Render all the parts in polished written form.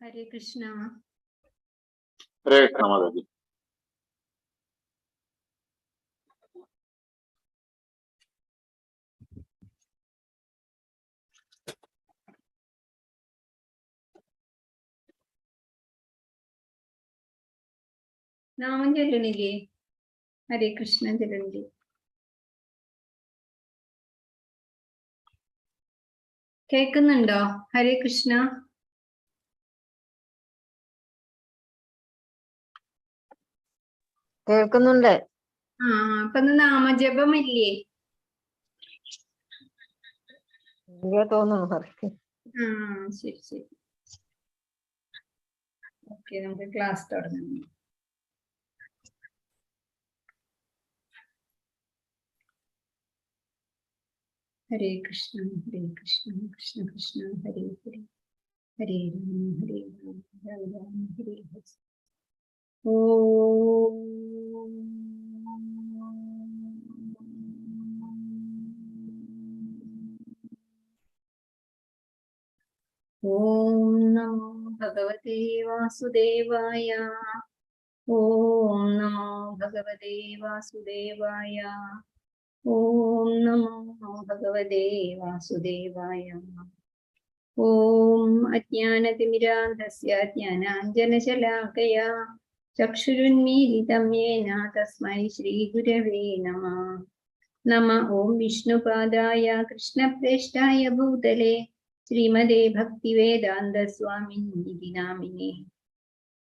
Hare Krishna. Hare Krishna, mataji. നാമം ചൊല്ലണില്ലേ? ഹരേ കൃഷ്ണ ചൊല്ലണില്ലേ? കേൾക്കുന്നുണ്ടോ? ഹരേ കൃഷ്ണ. കേൾക്കുന്നുണ്ട്. അപ്പൊ നാമജപമില്ലേ? തോന്നുന്നു. ശരി ശരി. ഓക്കെ, നമുക്ക് ക്ലാസ് തുടങ്ങാം. ഹരേ കൃഷ്ണ ഹരേ കൃഷ്ണ കൃഷ്ണ കൃഷ്ണ ഹരേ ഹരേ ഹരേ രാമ ഹരേ രാമ രാമ രാമ ഹരേ ഹരേ. ഓം നമോ ഭഗവതേ വാസുദേവായ. ഓം നമോ ഭഗവതേ വാസുദേവായ. ഓം നമോ ഭഗവതേ വാസുദേവായ. ഓം അജ്ഞാനതിമിരാന്ധസ്യ ജ്ഞാനാഞ്ജനശലാകയാ ചക്ഷുരുന്മീലിതം യേന തസ്മൈ ശ്രീഗുരവേ നമഃ. നമഃ ഓം വിഷ്ണുപാദായ കൃഷ്ണപ്രേഷ്ഠായ ഭൂതലേ ശ്രീമതേ ഭക്തിവേദാന്ത സ്വാമിനിധി നാമിനേ.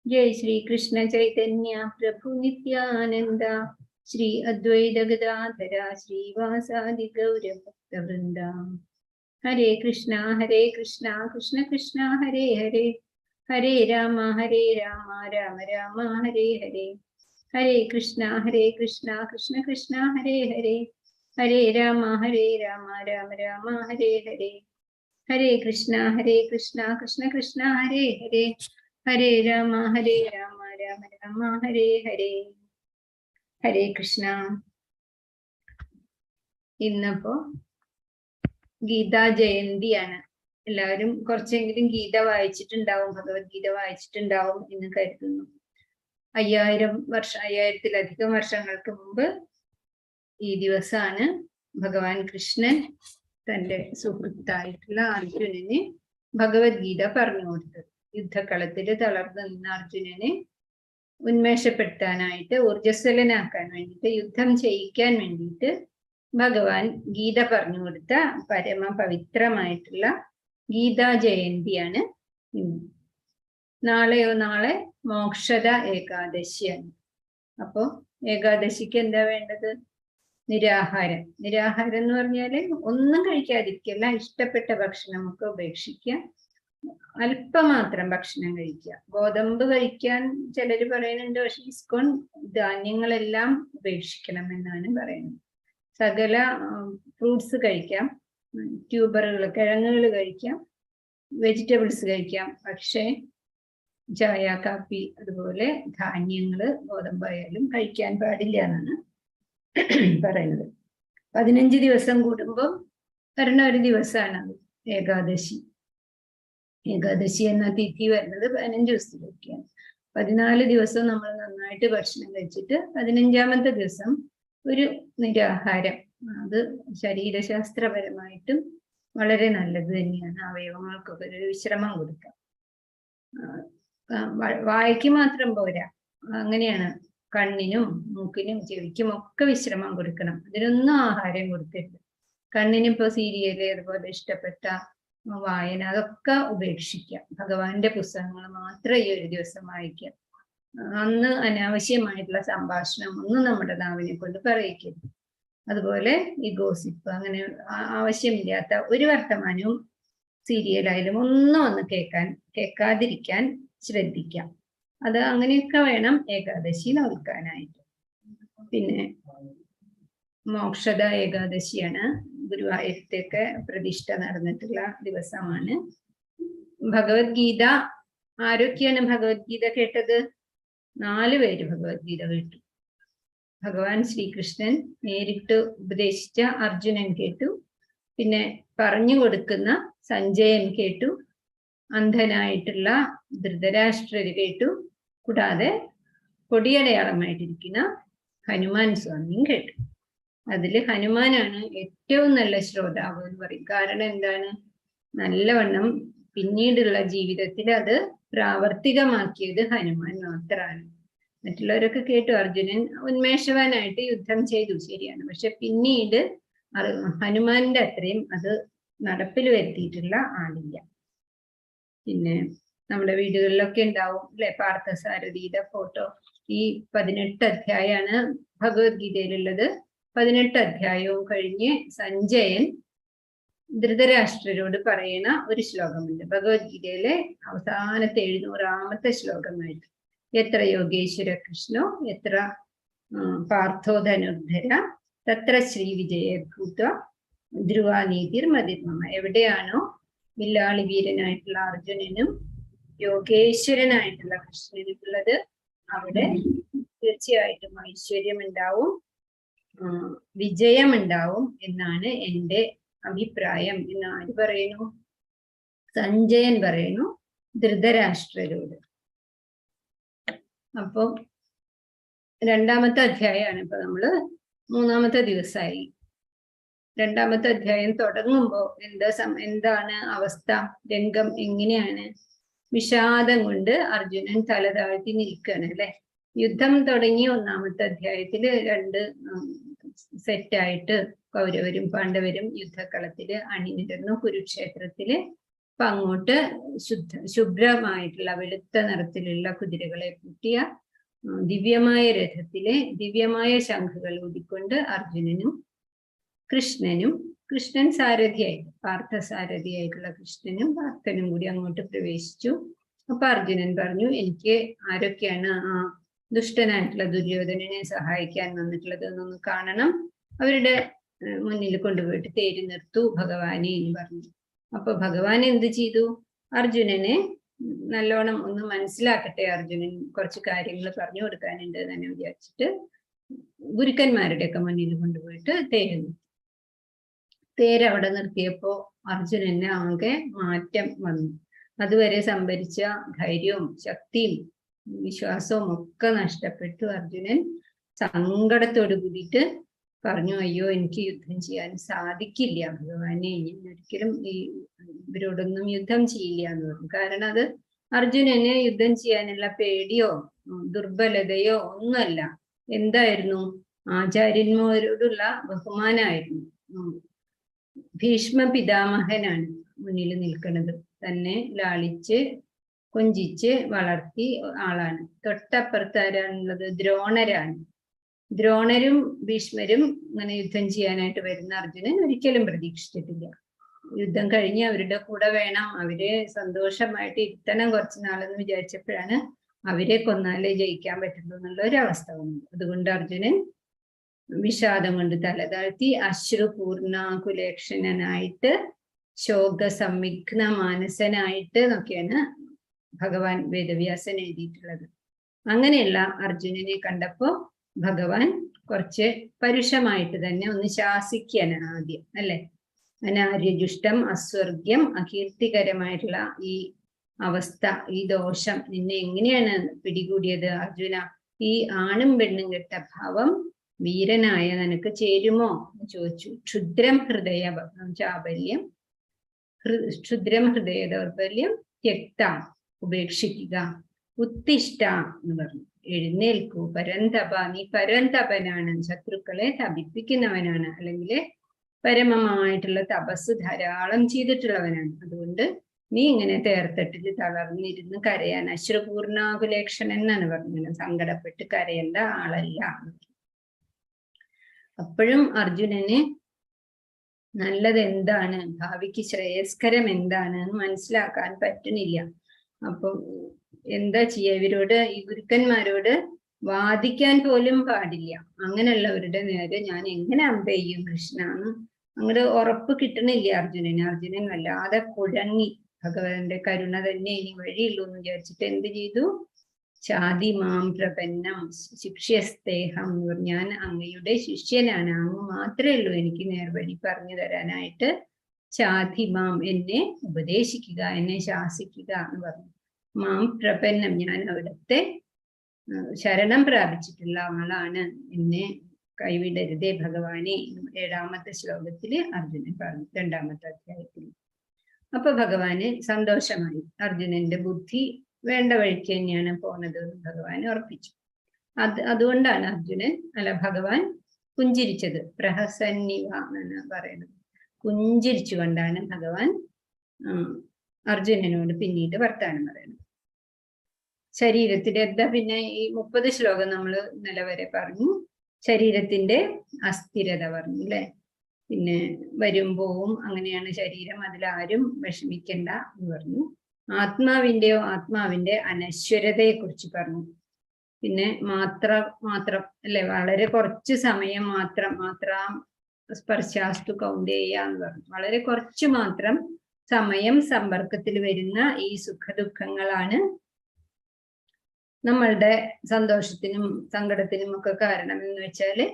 ജയ് ശ്രീ കൃഷ്ണ ചൈതന്യ പ്രഭു നിത്യാനന്ദ ശ്രീ അദ്വൈത ഗദാധര ശ്രീവാസാദി ഗൗരഭക്തവൃന്ദ. ഹരേ കൃഷ്ണ കൃഷ്ണ കൃഷ്ണ ഹരേ ഹരേ ഹരേ രാമ രാമ രാമ ഹരേ ഹരേ. ഹരേ കൃഷ്ണ കൃഷ്ണ കൃഷ്ണ ഹരേ ഹരേ ഹരേ രാമ രാമ രാമ ഹരേ ഹരേ. ഹരേ കൃഷ്ണ കൃഷ്ണ കൃഷ്ണ ഹരേ ഹരേ ഹരേ രാമ രാമ രാമ ഹരേ ഹരേ. ഹരേ കൃഷ്ണ. ഇന്നിപ്പോ ഗീതാ ജയന്തിയാണ്. എല്ലാവരും കുറച്ചെങ്കിലും ഗീത വായിച്ചിട്ടുണ്ടാവും, ഭഗവത്ഗീത വായിച്ചിട്ടുണ്ടാവും എന്ന് കരുതുന്നു. 5000-ലധികം വർഷങ്ങൾക്ക് മുമ്പ് ഈ ദിവസമാണ് ഭഗവാൻ കൃഷ്ണൻ തന്റെ സുഹൃത്തായിട്ടുള്ള അർജുനന് ഭഗവത്ഗീത പറഞ്ഞു കൊടുത്തത്. യുദ്ധക്കളത്തില് തളർന്നു നിന്ന അർജുനനെ ഉന്മേഷപ്പെടുത്താനായിട്ട്, ഊർജസ്വലനാക്കാൻ വേണ്ടിയിട്ട്, യുദ്ധം ചെയ്യിക്കാൻ വേണ്ടിയിട്ട് ഭഗവാൻ ഗീത പറഞ്ഞു കൊടുത്ത പരമ പവിത്രമായിട്ടുള്ള ഗീതാ ജയന്തിയാണ് ഇന്ന്. നാളെ മോക്ഷദ ഏകാദശിയാണ്. അപ്പോ ഏകാദശിക്ക് എന്താ വേണ്ടത്? നിരാഹാരം. നിരാഹാരം എന്ന് പറഞ്ഞാല് ഒന്നും കഴിക്കാതിരിക്കല്ല, ഇഷ്ടപ്പെട്ട ഭക്ഷണമൊക്കെ ഉപേക്ഷിക്കുക, അല്പം മാത്രം ഭക്ഷണം കഴിക്കുക. ഗോതമ്പ് കഴിക്കാൻ ചിലര് പറയുന്നുണ്ട്, പക്ഷെ ISKCON ധാന്യങ്ങളെല്ലാം ഉപേക്ഷിക്കണം എന്നാണ് പറയുന്നത്. സകല ഫ്രൂട്ട്സ് കഴിക്കാം, ട്യൂബറുകൾ, കിഴങ്ങുകൾ കഴിക്കാം, വെജിറ്റബിൾസ് കഴിക്കാം, പക്ഷേ ചായ, കാപ്പി, അതുപോലെ ധാന്യങ്ങള്, ഗോതമ്പായാലും കഴിക്കാൻ പാടില്ല എന്നാണ് പറയുന്നത്. 15 ദിവസം കൂടുമ്പോൾ വരുന്ന ഒരു ദിവസമാണ് ഏകാദശി. ഏകാദശി എന്ന തിഥി വരുന്നത് 15 ദിവസത്തിലൊക്കെയാണ്. 14 ദിവസം നമ്മൾ നന്നായിട്ട് ഭക്ഷണം കഴിച്ചിട്ട് 15ാമത്തെ ദിവസം ഒരു നിരാഹാരം. അത് ശരീരശാസ്ത്രപരമായിട്ടും വളരെ നല്ലത് തന്നെയാണ്. അവയവങ്ങൾക്കൊക്കെ ഒരു വിശ്രമം കൊടുക്കാം. വായ്ക്ക് മാത്രം പോരാ, അങ്ങനെയാണ്. കണ്ണിനും മൂക്കിനും ചെവിക്കും ഒക്കെ വിശ്രമം കൊടുക്കണം. അതിനൊന്നും ആഹാരം കൊടുക്കരുത്. കണ്ണിനിപ്പോ സീരിയല്, അതുപോലെ ഇഷ്ടപ്പെട്ട വായന, അതൊക്കെ ഉപേക്ഷിക്കാം. ഭഗവാന്റെ പുസ്തകങ്ങൾ മാത്രം ഈ ഒരു ദിവസം വായിക്കാം. അന്ന് അനാവശ്യമായിട്ടുള്ള സംഭാഷണം ഒന്നും നമ്മുടെ നാവിനെ കൊണ്ട് പറയിക്കരുത്. അതുപോലെ ഈ ഗോസിപ്പ്, അങ്ങനെ ആവശ്യമില്ലാത്ത ഒരു വർത്തമാനവും സീരിയലായാലും ഒന്നും കേൾക്കാതിരിക്കാൻ ശ്രദ്ധിക്കാം. അത് അങ്ങനെയൊക്കെ വേണം ഏകാദശി നോക്കാനായിട്ട്. പിന്നെ മോക്ഷദ ഏകാദശിയാണ്. ഗുരുവായൂരത്തെയൊക്കെ പ്രതിഷ്ഠ നടന്നിട്ടുള്ള ദിവസമാണ്. ഭഗവത്ഗീത, ആരൊക്കെയാണ് ഭഗവത്ഗീത കേട്ടത്? 4 പേര് ഭഗവത്ഗീത കേട്ടു. ഭഗവാൻ ശ്രീകൃഷ്ണൻ നേരിട്ട് ഉപദേശിച്ച അർജുനൻ കേട്ടു, പിന്നെ പറഞ്ഞു കൊടുക്കുന്ന സഞ്ജയൻ കേട്ടു, അന്ധനായിട്ടുള്ള ധൃതരാഷ്ട്രര് കേട്ടു. കൂടാതെ കൊടിയടയാളമായിട്ടിരിക്കുന്ന ഹനുമാൻ സ്വാമിയും കേട്ടു. അതില് ഹനുമാനാണ് ഏറ്റവും നല്ല ശ്രോതാവ് എന്ന് പറയും. കാരണം എന്താണ്? നല്ലവണ്ണം പിന്നീടുള്ള ജീവിതത്തിൽ അത് പ്രാവർത്തികമാക്കിയത് ഹനുമാൻ മാത്രമാണ്. മറ്റുള്ളവരൊക്കെ കേട്ടു അർജുനൻ ഉന്മേഷവാനായിട്ട് യുദ്ധം ചെയ്തു, ശരിയാണ്. പക്ഷെ പിന്നീട് ഹനുമാന്റെ അത്രയും അത് നടപ്പിൽ വരുത്തിയിട്ടുള്ള ആളില്ല. പിന്നെ നമ്മുടെ വീടുകളിലൊക്കെ ഉണ്ടാവും അല്ലെ പാർത്ഥസാരഥിയുടെ ഫോട്ടോ. ഈ 18 അധ്യായമാണ് ഭഗവത്ഗീതയിലുള്ളത്. 18 അധ്യായവും കഴിഞ്ഞ് സഞ്ജയൻ ധൃതരാഷ്ട്രരോട് പറയുന്ന ഒരു ശ്ലോകമുണ്ട് ഭഗവത്ഗീതയിലെ അവസാനത്തെ 700ാമത്തെ ശ്ലോകമായിട്ട്. എത്ര യോഗേശ്വര കൃഷ്ണോ എത്ര പാർത്ഥോ ധനുർധര തത്ര ശ്രീ വിജയഭൂത ധ്രുവാനീതിർ മതിർമമ. എവിടെയാണോ വില്ലാളി വീരനായിട്ടുള്ള അർജുനനും യോഗേശ്വരനായിട്ടുള്ള കൃഷ്ണനുള്ളത് അവിടെ തീർച്ചയായിട്ടും ഐശ്വര്യമുണ്ടാവും, വിജയമുണ്ടാവും എന്നാണ് എൻ്റെ അഭിപ്രായം എന്ന് ആര് പറയുന്നു? സഞ്ജയൻ പറയുന്നു ധൃതരാഷ്ട്രരോട്. അപ്പൊ 2ാമത്തെ അധ്യായമാണ്. ഇപ്പൊ നമ്മള് 3ാമത്തെ ദിവസമായി. 2ാമത്തെ അധ്യായം തുടങ്ങുമ്പോ എന്താണ് അവസ്ഥ, രംഗം എങ്ങനെയാണ്? വിഷാദം കൊണ്ട് അർജുനൻ തല താഴ്ത്തി നിൽക്കുകയാണ് അല്ലെ. യുദ്ധം തുടങ്ങി 1ാമത്തെ അധ്യായത്തില് 2 സെറ്റായിട്ട് കൗരവരും പാണ്ഡവരും യുദ്ധക്കളത്തില് അണിനിരന്നു കുരുക്ഷേത്രത്തില്. അപ്പൊ അങ്ങോട്ട് ശുഭ്രമായിട്ടുള്ള വെളുത്ത നിറത്തിലുള്ള കുതിരകളെ പൂട്ടിയ ദിവ്യമായ രഥത്തിലെ ദിവ്യമായ ശംഖുകൾ ഊതിക്കൊണ്ട് അർജുനനും കൃഷ്ണൻ സാരഥിയായിട്ട് പാർത്ഥസാരഥിയായിട്ടുള്ള കൃഷ്ണനും പാർത്ഥനും കൂടി അങ്ങോട്ട് പ്രവേശിച്ചു. അപ്പൊ അർജുനൻ പറഞ്ഞു, എനിക്ക് ആരൊക്കെയാണ് ആ ദുഷ്ടനായിട്ടുള്ള ദുര്യോധനനെ സഹായിക്കാൻ വന്നിട്ടുള്ളത് എന്നൊന്ന് കാണണം. അവരുടെ മുന്നിൽ കൊണ്ടുപോയിട്ട് തേരി നിർത്തൂ ഭഗവാനെ എന്ന് പറഞ്ഞു. അപ്പൊ ഭഗവാൻ എന്ത് ചെയ്തു? അർജുനനെ നല്ലോണം ഒന്ന് മനസ്സിലാക്കട്ടെ, അർജുനൻ കുറച്ച് കാര്യങ്ങൾ പറഞ്ഞു കൊടുക്കാനുണ്ട് തന്നെ വിചാരിച്ചിട്ട് ഗുരുക്കന്മാരുടെ ഒക്കെ മുന്നിൽ കൊണ്ടുപോയിട്ട് തേരുന്നു. തേരവിടെ നിർത്തിയപ്പോ അർജുനന് ആകെ മാറ്റം വന്നു. അതുവരെ സംഭരിച്ച ധൈര്യവും ശക്തിയും വിശ്വാസവും ഒക്കെ നഷ്ടപ്പെട്ടു. അർജുനൻ സങ്കടത്തോട് കൂടിയിട്ട് പറഞ്ഞു, അയ്യോ എനിക്ക് യുദ്ധം ചെയ്യാൻ സാധിക്കില്ല ഭഗവാനെ, ഞാൻ ഒരിക്കലും ഇവരോടൊന്നും യുദ്ധം ചെയ്യില്ല എന്ന് പറഞ്ഞു. കാരണം അത് അർജുനന് യുദ്ധം ചെയ്യാനുള്ള പേടിയോ ദുർബലതയോ ഒന്നുമല്ല. എന്തായിരുന്നു? ആചാര്യന്മാരോടുള്ള ബഹുമാനമായിരുന്നു. ഭീഷ്മ പിതാമഹനാണ് മുന്നിൽ നിൽക്കുന്നത്. തന്നെ ലാളിച്ച് കൊഞ്ചിച്ച് വളർത്തി ആളാണ്. തൊട്ടപ്പുറത്ത് ആരാണുള്ളത്? ദ്രോണരാണ്. ദ്രോണരും ഭീഷ്മരും ഇങ്ങനെ യുദ്ധം ചെയ്യാനായിട്ട് വരുന്ന അർജുനൻ ഒരിക്കലും പ്രതീക്ഷിച്ചിട്ടില്ല. യുദ്ധം കഴിഞ്ഞ് അവരുടെ കൂടെ വേണം, അവരെ സന്തോഷമായിട്ട് ഇരുത്തണം കുറച്ചു നാളെന്ന് വിചാരിച്ചപ്പോഴാണ് അവരെ കൊന്നാലേ ജയിക്കാൻ പറ്റുള്ളൂ എന്നുള്ള ഒരു അവസ്ഥ വന്നു. അതുകൊണ്ട് അർജുനൻ വിഷാദം കൊണ്ട് തല താഴ്ത്തി അശ്രുപൂർണാകുലേക്ഷണനായിട്ട് ശോകസംവിഘ്ന മാനസനായിട്ട് എന്നൊക്കെയാണ് ഭഗവാൻ വേദവ്യാസൻ എഴുതിയിട്ടുള്ളത്. അങ്ങനെയുള്ള അർജുനനെ കണ്ടപ്പോ ഭഗവാൻ കുറച്ച് പരുഷമായിട്ട് തന്നെ ഒന്ന് ശാസിക്കാണ് ആദ്യം അല്ലെ. അനാര്യജുഷ്ടം അസ്വർഗ്യം അകീർത്തികരമായിട്ടുള്ള ഈ അവസ്ഥ, ഈ ദോഷം നിന്നെ എങ്ങനെയാണ് പിടികൂടിയത് അർജുന? ഈ ആണും പെണ്ണും കെട്ട ഭാവം വീരനായ നിനക്ക് ചേരുമോ എന്ന് ചോദിച്ചു. ക്ഷുദ്രം ഹൃദയ ചാബല്യം, ക്ഷുദ്രം ഹൃദയ ദൗർബല്യം ത്യക്ത ഉപേക്ഷിക്കുക, ഉത്തിഷ്ഠ എന്ന് പറഞ്ഞു. എഴുന്നേൽക്കൂ, പരന്തപ നീ പരന്തപനാണ്, ശത്രുക്കളെ തപിപ്പിക്കുന്നവനാണ്, അല്ലെങ്കിൽ പരമമായിട്ടുള്ള തപസ് ധാരാളം ചെയ്തിട്ടുള്ളവനാണ്. അതുകൊണ്ട് നീ ഇങ്ങനെ തേർത്തട്ടിൽ തളർന്നിരുന്ന് കരയാൻ, അശ്രുപൂർണാകുലേക്ഷണൻ എന്നാണ് പറഞ്ഞത്, സങ്കടപ്പെട്ട് കരയേണ്ട ആളല്ല. അപ്പോഴും അർജുനന് നല്ലത് എന്താണ്, ഭാവിക്ക് ശ്രേയസ്കരം എന്താണ് എന്ന് മനസ്സിലാക്കാൻ പറ്റുന്നില്ല. അപ്പം എന്താ ചെയ്യുക? ഇവരോട്, ഈ ഗുരുക്കന്മാരോട് വാദിക്കാൻ പോലും പാടില്ല. അങ്ങനെയുള്ളവരുടെ നേരെ ഞാൻ എങ്ങനെ അമ്പെയ്യും കൃഷ്ണ എന്ന് അങ്ങോട്ട് ഉറപ്പ് കിട്ടണില്ല അർജുനന്. അർജുനൻ വല്ലാതെ കുഴങ്ങി. ഭഗവാന്റെ കരുണ തന്നെ ഇനി വഴിയുള്ളൂ എന്ന് വിചാരിച്ചിട്ട് എന്ത് ചെയ്തു? ചാതി മാം പ്രപന്നം ശിക്ഷ്യസ്തേഹം എന്ന് പറഞ്ഞു, ഞാൻ അങ്ങയുടെ ശിഷ്യനാണ്, അങ്ങ് മാത്രമേ ഉള്ളൂ എനിക്ക് നേർവഴി പറഞ്ഞു തരാനായിട്ട്. ചാധി മാം, എന്നെ ഉപദേശിക്കുക, എന്നെ ശാസിക്കുക എന്ന് പറഞ്ഞു. മാം പ്രപന്നം, ഞാൻ അവിടുത്തെ ശരണം പ്രാപിച്ചിട്ടുള്ള ആളാണ്, എന്നെ കൈവിടരുതേ ഭഗവാനെ. 7ാമത്തെ ശ്ലോകത്തില് അർജുനൻ പറഞ്ഞു, 2ാമത്തെ അധ്യായത്തിൽ. അപ്പൊ ഭഗവാന് സന്തോഷമായി. അർജുനന്റെ ബുദ്ധി വേണ്ട വഴിക്ക് തന്നെയാണ് പോണത് എന്ന് ഭഗവാൻ ഉറപ്പിച്ചു. അതുകൊണ്ടാണ് ഭഗവാൻ പുഞ്ചിരിച്ചത്. പ്രഹസന്നിവ എന്നാണ് പറയുന്നത്. പുഞ്ചിരിച്ചുകൊണ്ടാണ് ഭഗവാൻ അർജുനനോട് പിന്നീട് വർത്താനം പറയുന്നത്. ശരീരത്തിന്റെ എന്താ പിന്നെ ഈ 30 ശ്ലോകം നമ്മൾ ഇന്നലെ വരെ പറഞ്ഞു. ശരീരത്തിന്റെ അസ്ഥിരത പറഞ്ഞു അല്ലെ. പിന്നെ വരും പോവും, അങ്ങനെയാണ് ശരീരം, അതിലാരും വിഷമിക്കണ്ട എന്ന് പറഞ്ഞു. ആത്മാവിന്റെ അനശ്വരതയെ കുറിച്ച് പറഞ്ഞു. പിന്നെ മാത്രം അല്ലെ, വളരെ കുറച്ച് സമയം മാത്രം സ്പർശാസ്തു കൗന്ദേയ എന്ന് പറഞ്ഞു. വളരെ കുറച്ച് മാത്രം സമയം സമ്പർക്കത്തിൽ വരുന്ന ഈ സുഖദുഃഖങ്ങളാണ് നമ്മളുടെ സന്തോഷത്തിനും സങ്കടത്തിനും ഒക്കെ കാരണം എന്ന് വെച്ചാല്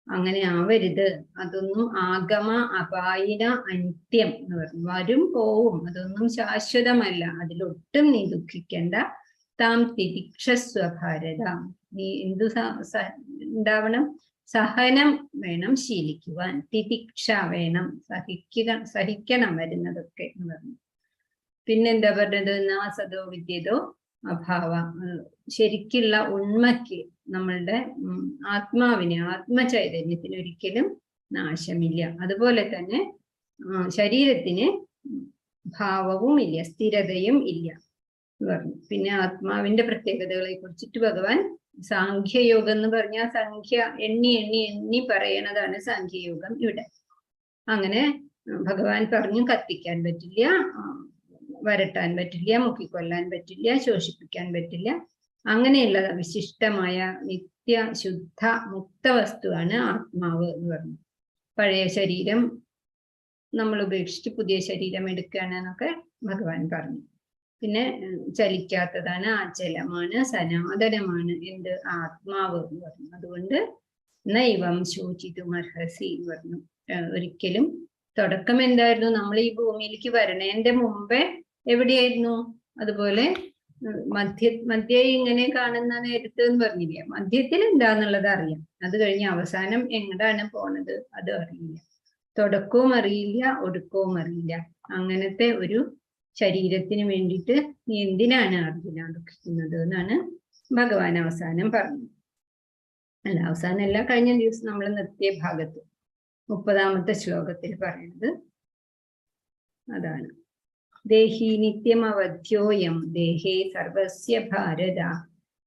അങ്ങനെ ആവരുത്. അതൊന്നും ആഗമ അപായിന അനിത്യം എന്ന് പറഞ്ഞു. വരും പോവും, അതൊന്നും ശാശ്വതമല്ല, അതിലൊട്ടും നീ ദുഃഖിക്കണ്ട. താം തിതിക്ഷസ്വ ഭാരത, നീ എന്തു ഉണ്ടാവണം? സഹനം വേണം ശീലിക്കുവാൻ, തിതിക്ഷ വേണം, സഹിക്കണം വരുന്നതൊക്കെ എന്ന് പറഞ്ഞു. പിന്നെന്താ പറഞ്ഞത്? നാ സദോ വിദ്യതോ അഭാവ, ശരിക്കുള്ള ഉണ്മയ്ക്ക്, നമ്മളുടെ ആത്മചൈതന്യത്തിന് ഒരിക്കലും നാശമില്ല. അതുപോലെ തന്നെ ശരീരത്തിന് ഭാവവും ഇല്ല, സ്ഥിരതയും ഇല്ല എന്ന് പറഞ്ഞു. പിന്നെ ആത്മാവിന്റെ പ്രത്യേകതകളെ കുറിച്ചിട്ട് ഭഗവാൻ സാഖ്യയോഗം എന്ന് പറഞ്ഞാൽ സംഖ്യ എണ്ണി പറയണതാണ് സാഖ്യയോഗം ഇവിടെ. അങ്ങനെ ഭഗവാൻ പറഞ്ഞു, കത്തിക്കാൻ പറ്റില്ല, വരട്ടാൻ പറ്റില്ല, മുക്കിക്കൊല്ലാൻ പറ്റില്ല, ശോഷിപ്പിക്കാൻ പറ്റില്ല. അങ്ങനെയുള്ള വിശിഷ്ടമായ നിത്യ ശുദ്ധ മുക്ത വസ്തുവാണ് ആത്മാവ് എന്ന് പറഞ്ഞു. പഴയ ശരീരം നമ്മൾ ഉപേക്ഷിച്ച് പുതിയ ശരീരം എടുക്കുകയാണ് എന്നൊക്കെ ഭഗവാൻ പറഞ്ഞു. പിന്നെ ചലിക്കാത്തതാണ്, അചലമാണ്, സനാതനമാണ് എന്ത്? ആത്മാവ് എന്ന് പറഞ്ഞു. അതുകൊണ്ട് നൈവം ശോചിതുമർഹസി എന്ന് പറഞ്ഞു. ഒരിക്കലും തുടക്കം എന്തായിരുന്നു? നമ്മൾ ഈ ഭൂമിയിലേക്ക് വരണേന്റെ മുമ്പേ എവിടെയായിരുന്നു? അതുപോലെ മധ്യ ഇങ്ങനെ കാണുന്ന നേരത്ത് എന്ന് പറഞ്ഞില്ല. മധ്യത്തിൽ എന്താന്നുള്ളത് അറിയാം, അത് കഴിഞ്ഞ് അവസാനം എങ്ങടാണ് പോണത് അത് അറിയില്ല. തുടക്കവും അറിയില്ല, ഒടുക്കവും അറിയില്ല. അങ്ങനത്തെ ഒരു ശരീരത്തിന് വേണ്ടിയിട്ട് നീ എന്തിനാണ് അർജുന ദുഃഖിക്കുന്നത് എന്നാണ് ഭഗവാൻ അവസാനം പറഞ്ഞത്. അവസാനമല്ല, കഴിഞ്ഞ ദിവസം നമ്മൾ നിർത്തിയ ഭാഗത്ത് 30ാമത്തെ ശ്ലോകത്തിൽ പറയുന്നത് അതാണ്. ദേഹി നിത്യമവധ്യോയം ദേഹേ സർവസ്യ ഭാരത